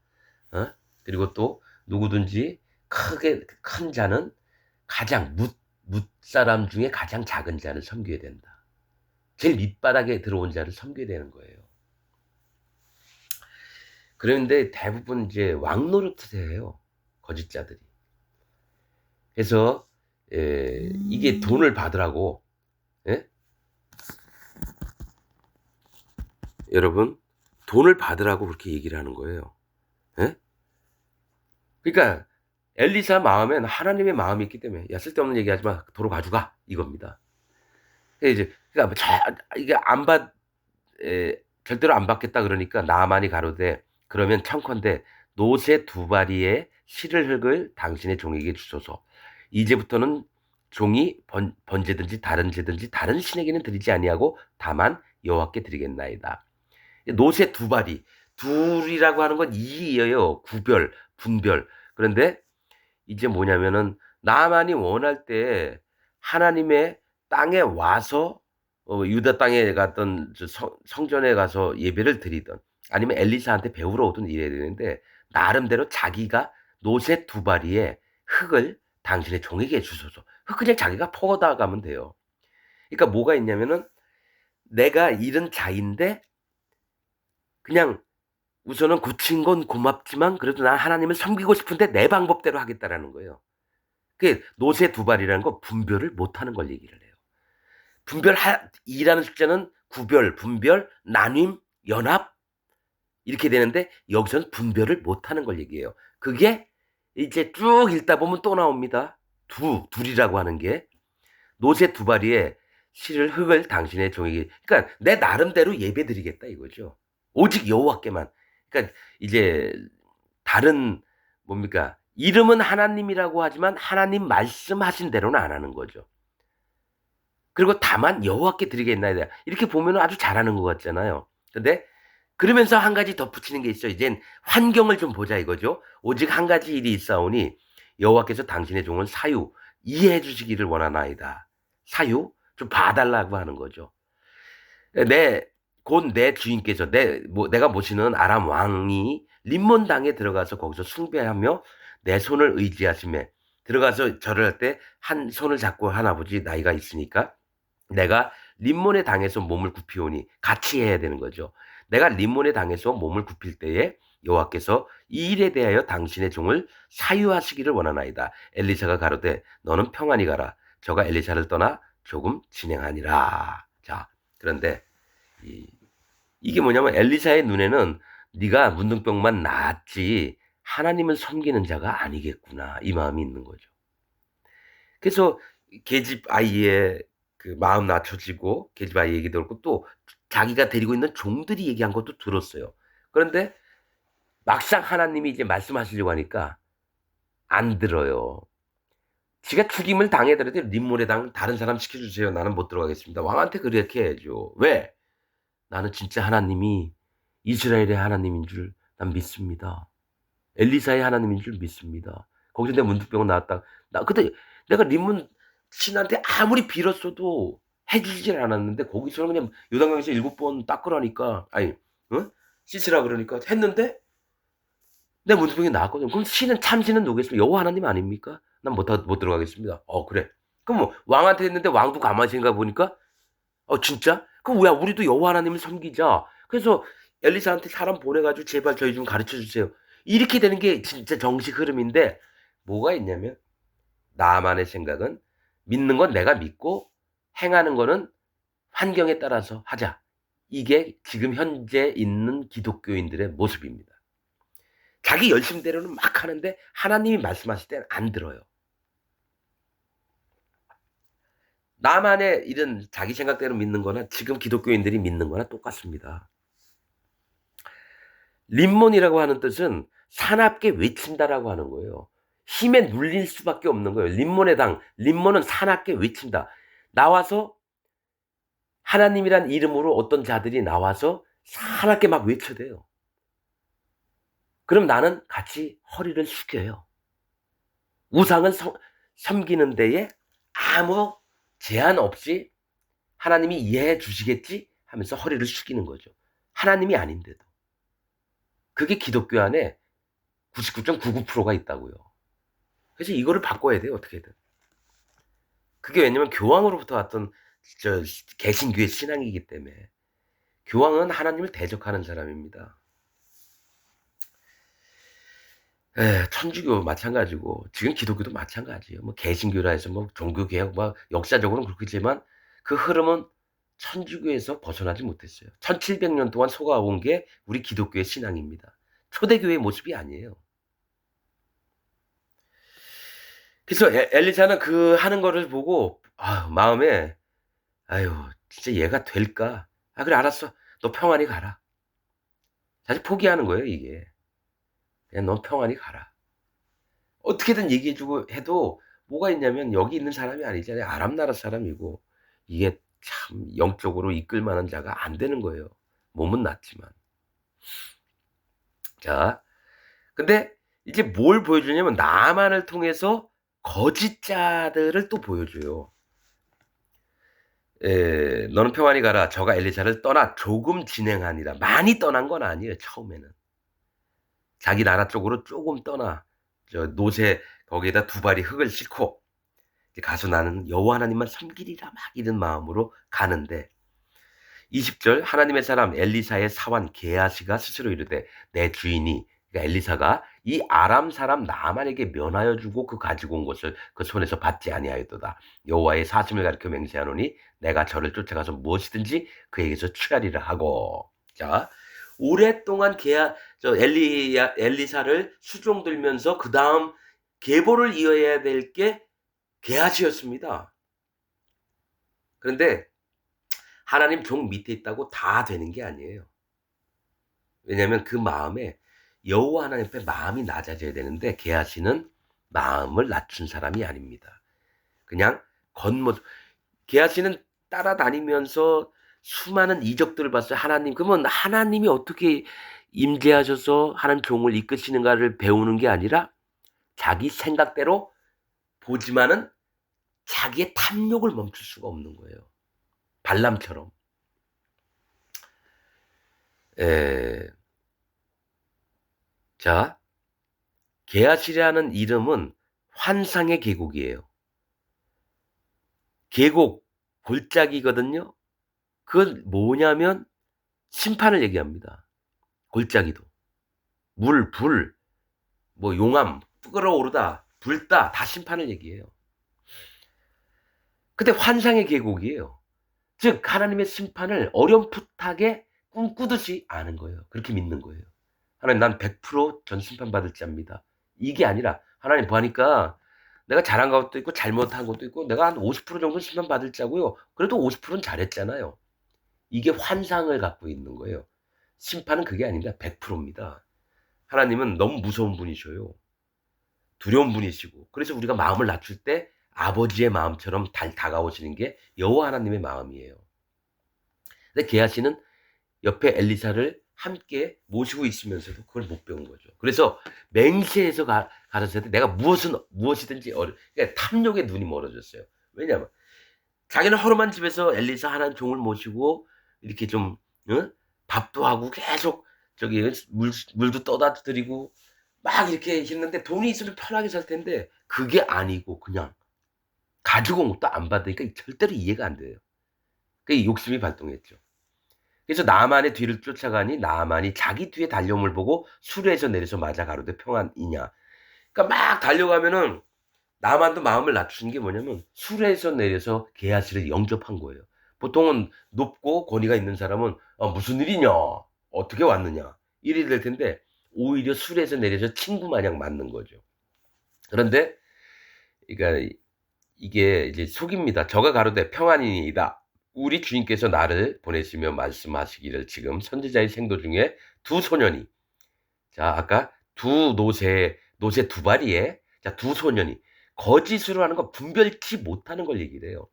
그리고 또 누구든지 크게 큰 자는 가장 뭇사람 중에 가장 작은 자를 섬겨야 된다. 제일 밑바닥에 들어온 자를 섬겨야 되는 거예요. 그런데 대부분 이제 왕노릇을 해요. 거짓자들이. 그래서 이게 돈을 받으라고 예? 여러분 돈을 받으라고 그렇게 얘기를 하는 거예요. 예? 그러니까 엘리사 마음엔 하나님의 마음이 있기 때문에 야 쓸데없는 얘기하지 마. 도로 가져가 이겁니다. 이제 그러니까 이게 절대로 안 받겠다 그러니까 나아만이 가로되 그러면 청컨대 노새 두 마리의 실을 흙을 당신의 종에게 주소서. 이제부터는 종이 번제든지 다른 제든지 다른 신에게는 드리지 아니하고 다만 여호와께 드리겠나이다. 노새 두 마리 둘이라고 하는 건 이의예요. 구별, 분별. 그런데 이제 뭐냐면은 나만이 원할 때 하나님의 땅에 와서 유다 땅에 갔던 성전에 가서 예배를 드리던 아니면 엘리사한테 배우러 오든 이래야 되는데 나름대로 자기가 노새 두 마리의 흙을 당신의 종에게 주소서. 흙 그냥 자기가 퍼다 가면 돼요. 그러니까 뭐가 있냐면은 내가 이런 자인데 그냥 우선은 고친 건 고맙지만 그래도 난 하나님을 섬기고 싶은데 내 방법대로 하겠다라는 거예요. 그 노새 두 발이라는 건 분별을 못하는 걸 얘기를 해요. 이라는 숫자는 구별, 분별, 나뉨, 연합 이렇게 되는데 여기서는 분별을 못하는 걸 얘기해요. 그게 이제 쭉 읽다 보면 또 나옵니다. 둘이라고 하는 게 노새 두 발이에 실을 흙을 당신의 종에게 그러니까 내 나름대로 예배드리겠다 이거죠. 오직 여호와께만. 그러니까 이제 다른 뭡니까? 이름은 하나님이라고 하지만 하나님 말씀하신 대로는 안 하는 거죠. 그리고 다만 여호와께 드리겠나이다. 이렇게 보면 아주 잘하는 것 같잖아요. 근데 그러면서 한 가지 덧붙이는 게 있어요. 이젠 환경을 좀 보자 이거죠. 오직 한 가지 일이 있사오니 여호와께서 당신의 종을 사유 이해해 주시기를 원하나이다. 사유 좀 봐달라고 하는 거죠. 곧 내 주인께서 내가 모시는 아람 왕이 림몬 당에 들어가서 거기서 숭배하며 내 손을 의지하심에 들어가서 절을 할 때 한 손을 잡고 하나보지 나이가 있으니까 내가 림몬의 당에서 몸을 굽히오니 같이 해야 되는 거죠. 내가 림몬의 당에서 몸을 굽힐 때에 여호와께서 이 일에 대하여 당신의 종을 사유하시기를 원하나이다. 엘리사가 가로되 너는 평안히 가라. 저가 엘리사를 떠나 조금 진행하니라. 자, 그런데 이게 뭐냐면 엘리사의 눈에는 네가 문둥병만 나았지 하나님을 섬기는 자가 아니겠구나 이 마음이 있는 거죠. 그래서 계집 아이의 그 마음 낮춰지고 계집 아이 얘기 들었고 또 자기가 데리고 있는 종들이 얘기한 것도 들었어요. 그런데 막상 하나님이 이제 말씀하시려고 하니까 안 들어요. 지가 죽임을 당해더라도 림몬의 당 다른 사람 시켜주세요. 나는 못 들어가겠습니다. 왕한테 그렇게 해야죠. 왜? 나는 진짜 하나님이 이스라엘의 하나님인 줄 난 믿습니다. 엘리사의 하나님인 줄 믿습니다. 거기서 내 문둥병은 나았다. 나 근데 내가 림몬 신한테 아무리 빌었어도 해주질 않았는데 거기서는 그냥 요단강에서 7번 닦으라니까 아니 씻으라 그러니까 했는데 내 문둥병이 나았거든. 그럼 참신은 누구겠습니까? 여호와 하나님 아닙니까? 난 못 들어가겠습니다. 그래. 그럼 뭐 왕한테 했는데 왕도 가만히 생각해 보니까 진짜? 그럼 왜 우리도 여호와 하나님을 섬기자. 그래서 엘리사한테 사람 보내 가지고 제발 저희 좀 가르쳐 주세요. 이렇게 되는 게 진짜 정식 흐름인데 뭐가 있냐면 나만의 생각은 믿는 건 내가 믿고 행하는 거는 환경에 따라서 하자. 이게 지금 현재 있는 기독교인들의 모습입니다. 자기 열심대로는 막 하는데 하나님이 말씀하실 때는 안 들어요. 나만의 이런 자기 생각대로 믿는 거나 지금 기독교인들이 믿는 거나 똑같습니다. 림몬이라고 하는 뜻은 사납게 외친다라고 하는 거예요. 힘에 눌릴 수밖에 없는 거예요. 림몬의 당, 림몬은 사납게 외친다. 나와서 하나님이란 이름으로 어떤 자들이 나와서 사납게 막 외쳐대요. 그럼 나는 같이 허리를 숙여요. 우상을 섬기는 데에 아무 제한 없이 하나님이 이해해 주시겠지 하면서 허리를 숙이는 거죠. 하나님이 아닌데도. 그게 기독교 안에 99.99%가 있다고요. 그래서 이거를 바꿔야 돼요, 어떻게든. 그게 왜냐면 교황으로부터 왔던 개신교의 신앙이기 때문에. 교황은 하나님을 대적하는 사람입니다. 천주교 마찬가지고 지금 기독교도 마찬가지예요. 뭐 개신교라 해서 뭐 종교개혁 뭐 역사적으로는 그렇겠지만 그 흐름은 천주교에서 벗어나지 못했어요. 1700년 동안 속아온 게 우리 기독교의 신앙입니다. 초대교회의 모습이 아니에요. 그래서 엘리사는 그 하는 거를 보고 마음에 아유 진짜 얘가 될까? 그래 알았어. 너 평안히 가라. 사실 포기하는 거예요 이게. 그냥 넌 평안히 가라. 어떻게든 얘기해 주고 해도 뭐가 있냐면 여기 있는 사람이 아니잖아요. 아랍 나라 사람이고 이게 참 영적으로 이끌 만한 자가 안 되는 거예요. 몸은 낫지만. 자, 근데 이제 뭘 보여주냐면 나만을 통해서 거짓자들을 또 보여줘요. 너는 평안히 가라. 저가 엘리사를 떠나 조금 진행하니라. 많이 떠난 건 아니에요. 처음에는. 자기 나라 쪽으로 조금 떠나 노새 거기에다 2발이 흙을 싣고 가서 나는 여호와 하나님만 섬기리라 막 이런 마음으로 가는데 20절 하나님의 사람 엘리사의 사환 게하시가 스스로 이르되 내 주인이 그러니까 엘리사가 이 아람 사람 나만에게 면하여 주고 그 가지고 온 것을 그 손에서 받지 아니하였도다. 여호와의 사심을 가리켜 맹세하노니 내가 저를 쫓아가서 무엇이든지 그에게서 취하리라 하고. 자, 오랫동안 엘리사를 수종 들면서 그 다음 계보를 이어야 될 게 게하시였습니다. 그런데 하나님 종 밑에 있다고 다 되는 게 아니에요. 왜냐하면 그 마음에 여호와 하나님 앞에 마음이 낮아져야 되는데 게하시는 마음을 낮춘 사람이 아닙니다. 그냥 게하시는 따라다니면서 수많은 이적들을 봤어요. 하나님 그러면 하나님이 어떻게 임재하셔서 하나님 종을 이끄시는가를 배우는 게 아니라 자기 생각대로 보지만은 자기의 탐욕을 멈출 수가 없는 거예요. 발람처럼. 에, 자, 게하시라는 이름은 환상의 계곡이에요. 계곡, 골짜기거든요. 그건 뭐냐면 심판을 얘기합니다. 골짜기도. 물, 불, 뭐 용암, 끓어오르다, 불다, 다 심판을 얘기해요. 근데 환상의 계곡이에요. 즉 하나님의 심판을 어렴풋하게 꿈꾸듯이 아는 거예요. 그렇게 믿는 거예요. 하나님 난 100% 심판 받을 자입니다. 이게 아니라 하나님 보니까 내가 잘한 것도 있고 잘못한 것도 있고 내가 한 50% 정도 심판 받을 자고요. 그래도 50%는 잘했잖아요. 이게 환상을 갖고 있는 거예요. 심판은 그게 아닙니다. 100%입니다. 하나님은 너무 무서운 분이셔요. 두려운 분이시고 그래서 우리가 마음을 낮출 때 아버지의 마음처럼 다가오시는 게 여호와 하나님의 마음이에요. 근데 게하시는 옆에 엘리사를 함께 모시고 있으면서도 그걸 못 배운 거죠. 그래서 맹세해서 가르쳤을 때 내가 무엇이든지 그러니까 탐욕의 눈이 멀어졌어요. 왜냐하면 자기는 허름한 집에서 엘리사 하나님 종을 모시고 이렇게 좀 응? 밥도 하고 계속 저기 물도 떠다 드리고 막 이렇게 했는데 돈이 있으면 편하게 살 텐데 그게 아니고 그냥 가지고 온 것도 안 받으니까 절대로 이해가 안 돼요. 그 욕심이 발동했죠. 그래서 나만의 뒤를 쫓아가니 나만이 자기 뒤에 달려옴을 보고 수레에서 내려서 맞아 가로되 평안이냐. 그러니까 막 달려가면은 나만도 마음을 낮추는 게 뭐냐면 수레에서 내려서 게하시를 영접한 거예요. 보통은 높고 권위가 있는 사람은 무슨 일이냐, 어떻게 왔느냐 이래 될 텐데 오히려 수레에서 내려서 친구 마냥 맞는 거죠. 그런데 그러니까 이게 이제 속입니다. 저가 가로되 평안이니이다. 우리 주인께서 나를 보내시며 말씀하시기를 지금 선지자의 생도 중에 두 소년이 자 아까 두 노새 두 마리에 자 두 소년이 거짓으로 하는 거 분별치 못하는 걸 얘기를 해요.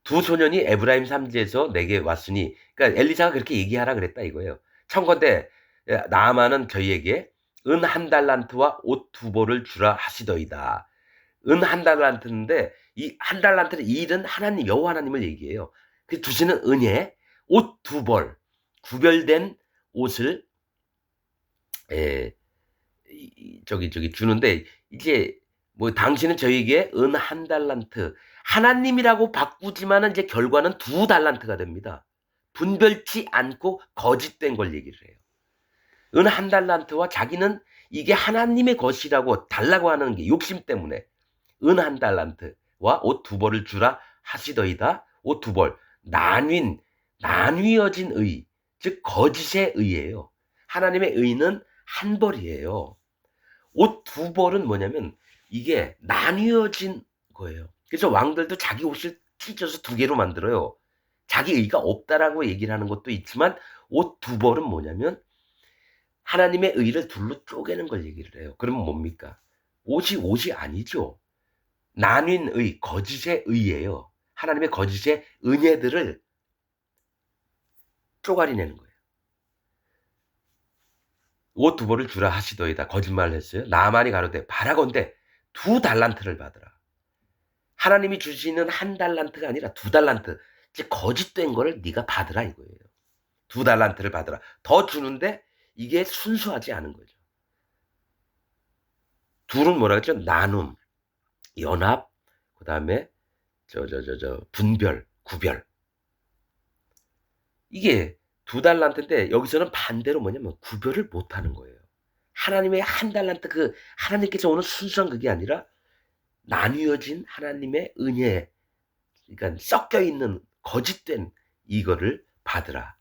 두 소년이 에브라임 삼지에서 내게 왔으니 그러니까 엘리사가 그렇게 얘기하라 그랬다 이거예요. 청컨대 나아만은 저희에게 은 한 달란트와 옷 두 벌을 주라 하시더이다. 은 한 달란트인데 이 한 달란트는 이 일은 하나님 여호와 하나님을 얘기해요. 그 주시는 은혜 옷 두 벌 구별된 옷을 에, 저기 주는데 이제 뭐 당신은 저에게 은 한 달란트 하나님이라고 바꾸지만은 이제 결과는 두 달란트가 됩니다. 분별치 않고 거짓된 걸 얘기를 해요. 은 한 달란트와 자기는 이게 하나님의 것이라고 달라고 하는 게 욕심 때문에 은 한 달란트와 옷 두 벌을 주라 하시더이다. 옷 두 벌. 나뉘어진 의. 즉, 거짓의 의예요. 하나님의 의는 한 벌이에요. 옷 두 벌은 뭐냐면 이게 나뉘어진 거예요. 그래서 왕들도 자기 옷을 찢어서 두 개로 만들어요. 자기 의가 없다라고 얘기를 하는 것도 있지만 옷 두 벌은 뭐냐면 하나님의 의를 둘로 쪼개는 걸 얘기를 해요. 그러면 뭡니까? 옷이 아니죠. 나뉜 의, 거짓의 의예요. 하나님의 거짓의 은혜들을 쪼가리내는 거예요. 옷 두 벌을 주라 하시더이다. 거짓말을 했어요. 나만이 가로되 바라건대 두 달란트를 받으라. 하나님이 주시는 한 달란트가 아니라 두 달란트. 즉 거짓된 거를 네가 받으라 이거예요. 두 달란트를 받으라. 더 주는데 이게 순수하지 않은 거죠. 둘은 뭐라 그랬죠? 나눔, 연합, 그다음에 분별, 구별. 이게 두 달란트인데 여기서는 반대로 뭐냐면 구별을 못 하는 거예요. 하나님의 한 달란트 그 하나님께서 오는 순수한 그게 아니라 나뉘어진 하나님의 은혜 그러니까 섞여 있는 거짓된 이거를 받으라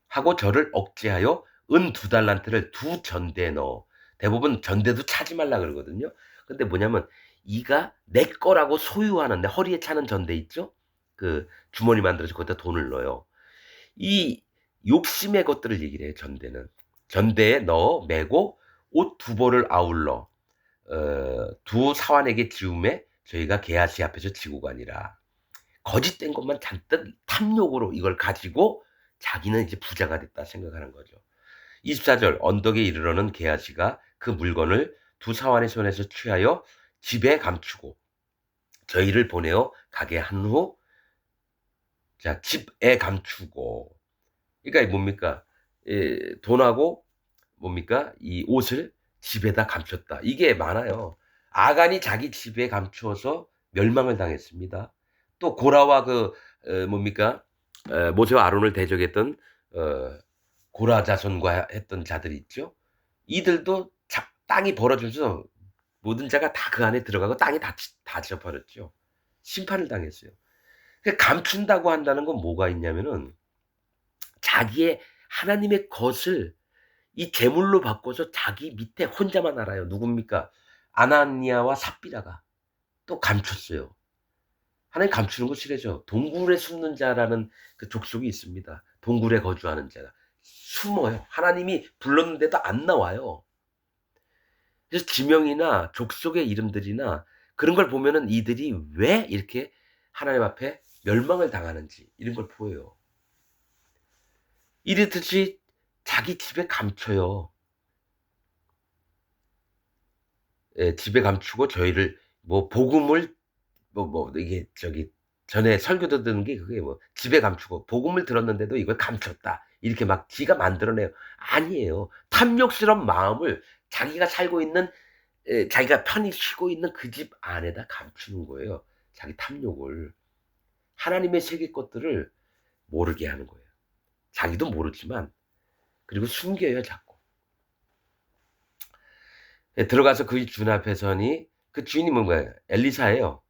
하고 저를 억제하여 은 두 달란트를 두 전대에 넣어 대부분 전대도 차지 말라 그러거든요. 근데 뭐냐면 이가 내 거라고 소유하는 내 허리에 차는 전대 있죠? 그 주머니 만들어서 거기다 돈을 넣어요. 이 욕심의 것들을 얘기를 해요. 전대는. 전대에 넣어 매고 옷 두 벌을 아울러 두 사환에게 지음에 저희가 게하시 앞에서 지고 가니라. 거짓된 것만 잔뜩 탐욕으로 이걸 가지고 자기는 이제 부자가 됐다 생각하는 거죠. 24절 언덕에 이르러는 게하시가 그 물건을 두 사환의 손에서 취하여 집에 감추고 저희를 보내어 가게 한 후 자 집에 감추고 그러니까 뭡니까? 돈하고 뭡니까? 이 옷을 집에다 감췄다. 이게 많아요. 아간이 자기 집에 감추어서 멸망을 당했습니다. 또 고라와 뭡니까? 모세와 아론을 대적했던 어 고라 자손과 했던 자들이 있죠. 이들도 땅이 벌어져서 모든 자가 다 그 안에 들어가고 땅이 다 져버렸죠. 심판을 당했어요. 그 감춘다고 한다는 건 뭐가 있냐면은 자기의 하나님의 것을 이 제물로 바꿔서 자기 밑에 혼자만 알아요. 누굽니까? 아나니아와 삽비라가 또 감췄어요. 하나님 감추는 거 싫어져. 동굴에 숨는 자라는 그 족속이 있습니다. 동굴에 거주하는 자가 숨어요. 하나님이 불렀는데도 안 나와요. 그래서 지명이나 족속의 이름들이나 그런 걸 보면은 이들이 왜 이렇게 하나님 앞에 멸망을 당하는지 이런 걸 보여요. 이랬듯이 자기 집에 감춰요. 예, 집에 감추고 저희를 뭐 복음을 이게 전에 설교 듣는 게 그게 뭐 집에 감추고 복음을 들었는데도 이걸 감췄다. 이렇게 막 지가 만들어내요. 아니에요. 탐욕스러운 마음을 자기가 살고 있는 자기가 편히 쉬고 있는 그 집 안에다 감추는 거예요. 자기 탐욕을. 하나님의 세계 것들을 모르게 하는 거예요. 자기도 모르지만 그리고 숨겨요 자꾸. 예, 들어가서 그 주인 앞에 서니 그 주인이 뭔가요? 엘리사예요.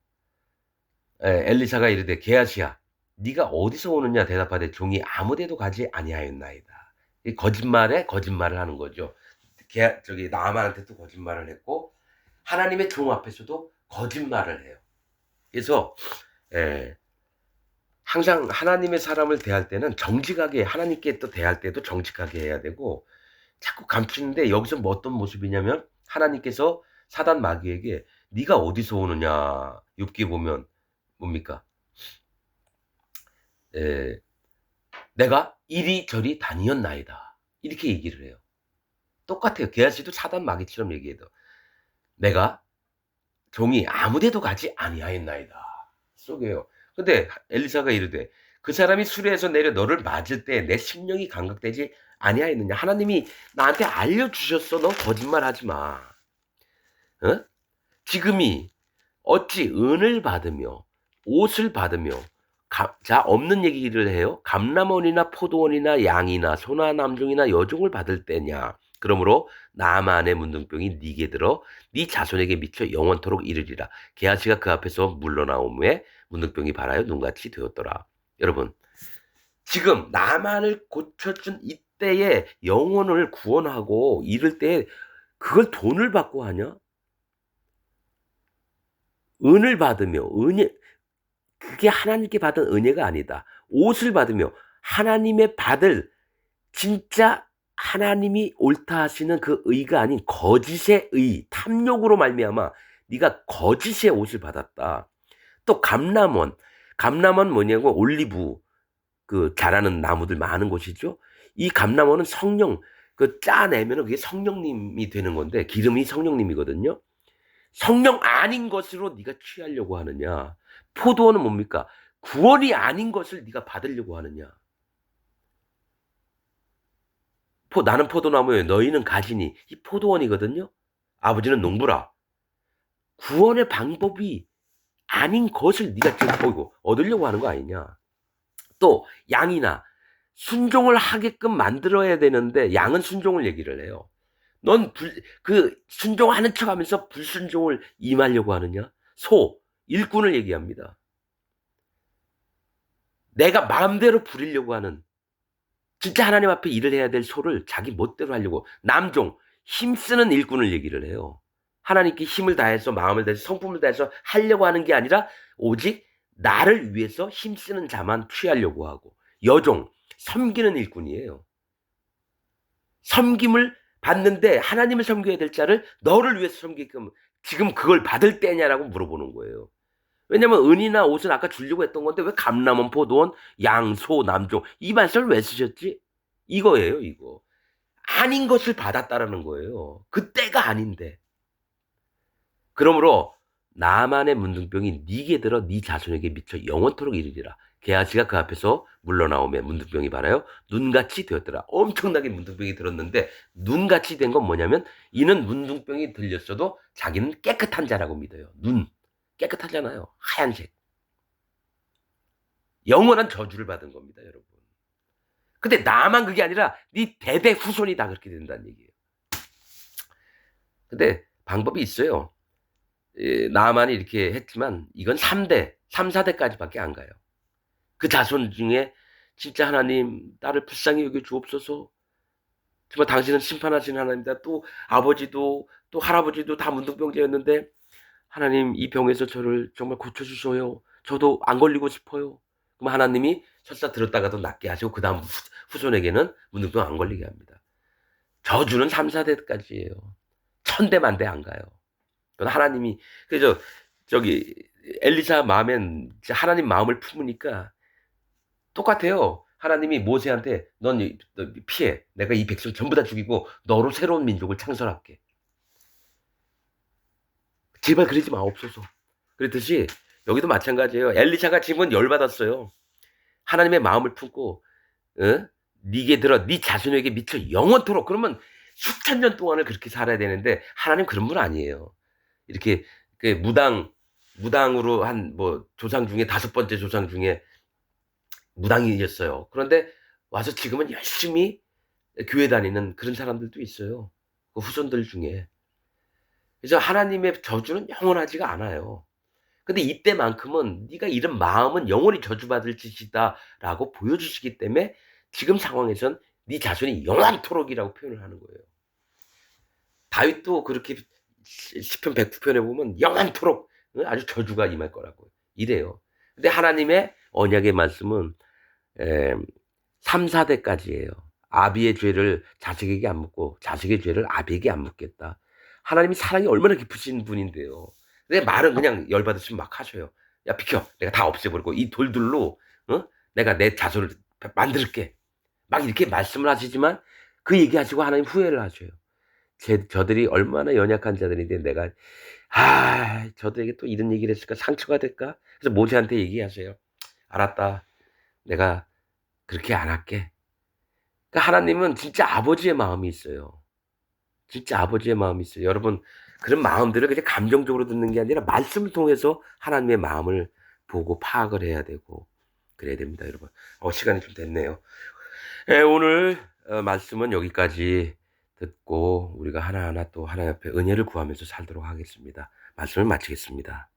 예, 엘리사가 이르되 게하시야 네가 어디서 오느냐 대답하되 종이 아무데도 가지 아니하였나이다. 이 거짓말에 거짓말을 하는 거죠. 나아만한테 또 거짓말을 했고 하나님의 종 앞에서도 거짓말을 해요. 그래서 예, 항상 하나님의 사람을 대할 때는 정직하게 하나님께 또 대할 때도 정직하게 해야 되고 자꾸 감추는데 여기서 뭐 어떤 모습이냐면 하나님께서 사단 마귀에게 네가 어디서 오느냐 욥기 보면 뭡니까? 에, 내가 이리저리 다니었나이다. 이렇게 얘기를 해요. 똑같아요. 게하시도 사단 마귀처럼 얘기해도 내가 종이 아무데도 가지 아니하였나이다. 속여요. 근데 엘리사가 이르되 그 사람이 수레에서 내려 너를 맞을 때 내 심령이 감각되지 아니하였느냐. 하나님이 나한테 알려주셨어. 너 거짓말하지 마. 어? 지금이 어찌 은을 받으며 옷을 받으며 자 없는 얘기를 해요. 감람원이나 포도원이나 양이나 소나 남종이나 여종을 받을 때냐. 그러므로 나만의 문둥병이 네게 들어 네 자손에게 미쳐 영원토록 이르리라. 게하시가 그 앞에서 물러나오매 문둥병이 발하여 눈같이 되었더라. 여러분 지금 나만을 고쳐준 이때에 영혼을 구원하고 이럴 때 그걸 돈을 받고 하냐? 은을 받으며 그게 하나님께 받은 은혜가 아니다. 옷을 받으며 하나님의 받을 진짜 하나님이 옳다 하시는 그 의가 아닌 거짓의 의, 탐욕으로 말미암아 네가 거짓의 옷을 받았다. 또 감람원 뭐냐고 올리브 자라는 나무들 많은 곳이죠. 이 감람원은 성령 짜내면은 그게 성령님이 되는 건데 기름이 성령님이거든요. 성령 아닌 것으로 네가 취하려고 하느냐. 포도원은 뭡니까? 구원이 아닌 것을 네가 받으려고 하느냐. 나는 포도나무에 너희는 가지니 이 포도원이거든요. 아버지는 농부라. 구원의 방법이 아닌 것을 네가 지금 얻으려고 하는 거 아니냐. 또 양이나 순종을 하게끔 만들어야 되는데 양은 순종을 얘기를 해요. 넌 순종하는 척하면서 불순종을 임하려고 하느냐? 일꾼을 얘기합니다. 내가 마음대로 부리려고 하는 진짜 하나님 앞에 일을 해야 될 소를 자기 멋대로 하려고 남종 힘쓰는 일꾼을 얘기를 해요. 하나님께 힘을 다해서 마음을 다해서 성품을 다해서 하려고 하는 게 아니라 오직 나를 위해서 힘쓰는 자만 취하려고 하고 여종 섬기는 일꾼이에요. 섬김을 받는데 하나님을 섬겨야 될 자를 너를 위해서 섬기게끔 지금 그걸 받을 때냐라고 물어보는 거예요. 왜냐면 은이나 옷은 아까 주려고 했던 건데 왜 감람원, 포도원, 양, 소, 남종 이 말씀을 왜 쓰셨지? 이거예요 이거. 아닌 것을 받았다라는 거예요. 그때가 아닌데. 그러므로 나만의 문둥병이 네게 들어 네 자손에게 미쳐 영원토록 이르리라. 게하시가 그 앞에서 물러나오매 문둥병이 말하여 눈같이 되었더라. 엄청나게 문둥병이 들었는데 눈같이 된 건 뭐냐면 이는 문둥병이 들렸어도 자기는 깨끗한 자라고 믿어요. 눈 깨끗하잖아요. 하얀색. 영원한 저주를 받은 겁니다, 여러분. 근데 나만 그게 아니라 네 대대 후손이 다 그렇게 된다는 얘기예요. 근데 방법이 있어요. 나만이 이렇게 했지만 이건 3대, 3, 4대까지밖에 안 가요. 그 자손 중에 진짜 하나님 나를 불쌍히 여겨 주옵소서. 정말 당신은 심판하신 하나님이다. 또 아버지도 또 할아버지도 다 문둥병자였는데 하나님 이 병에서 저를 정말 고쳐주셔요. 저도 안 걸리고 싶어요. 그럼 하나님이 설사 들었다가도 낫게 하시고 그 다음 후손에게는 문둥병 안 걸리게 합니다. 저주는 3, 4대까지예요. 1000대 만대 안 가요. 그건 하나님이 그래서 저기 엘리사 마음엔 하나님 마음을 품으니까 똑같아요. 하나님이 모세한테 넌 피해. 내가 이 백성 전부 다 죽이고 너로 새로운 민족을 창설할게. 제발 그러지 마옵소서. 그랬듯이 여기도 마찬가지예요. 엘리사가 지금은 열받았어요. 하나님의 마음을 품고 네게 들어 네 자손에게 미쳐 영원토록 그러면 수천 년 동안을 그렇게 살아야 되는데 하나님 그런 분 아니에요. 이렇게 무당으로 한 뭐 조상 중에 5번째 조상 중에 무당이었어요. 그런데 와서 지금은 열심히 교회 다니는 그런 사람들도 있어요. 그 후손들 중에. 그래서 하나님의 저주는 영원하지가 않아요. 근데 이때만큼은 네가 이런 마음은 영원히 저주받을 짓이다라고 보여주시기 때문에 지금 상황에선 네 자손이 영원토록이라고 표현을 하는 거예요. 다윗도 그렇게 시편 109편에 보면 영원토록 아주 저주가 임할 거라고 이래요. 근데 하나님의 언약의 말씀은 3, 4대까지예요. 아비의 죄를 자식에게 안 묻고 자식의 죄를 아비에게 안 묻겠다. 하나님이 사랑이 얼마나 깊으신 분인데요. 근데 말은 그냥 열받으시면 막 하셔요. 야 비켜. 내가 다 없애버리고 이 돌들로 내가 내 자손을 만들게. 막 이렇게 말씀을 하시지만 그 얘기하시고 하나님 후회를 하셔요. 저들이 얼마나 연약한 자들인데 내가 저들에게 또 이런 얘기를 했을까 상처가 될까? 그래서 모세한테 얘기하세요. 알았다. 내가 그렇게 안 할게. 그러니까 하나님은 진짜 아버지의 마음이 있어요. 진짜 아버지의 마음이 있어요. 여러분 그런 마음들을 그냥 감정적으로 듣는 게 아니라 말씀을 통해서 하나님의 마음을 보고 파악을 해야 되고 그래야 됩니다, 여러분. 시간이 좀 됐네요. 오늘 말씀은 여기까지 듣고 우리가 하나하나 또 하나님 앞에 은혜를 구하면서 살도록 하겠습니다. 말씀을 마치겠습니다.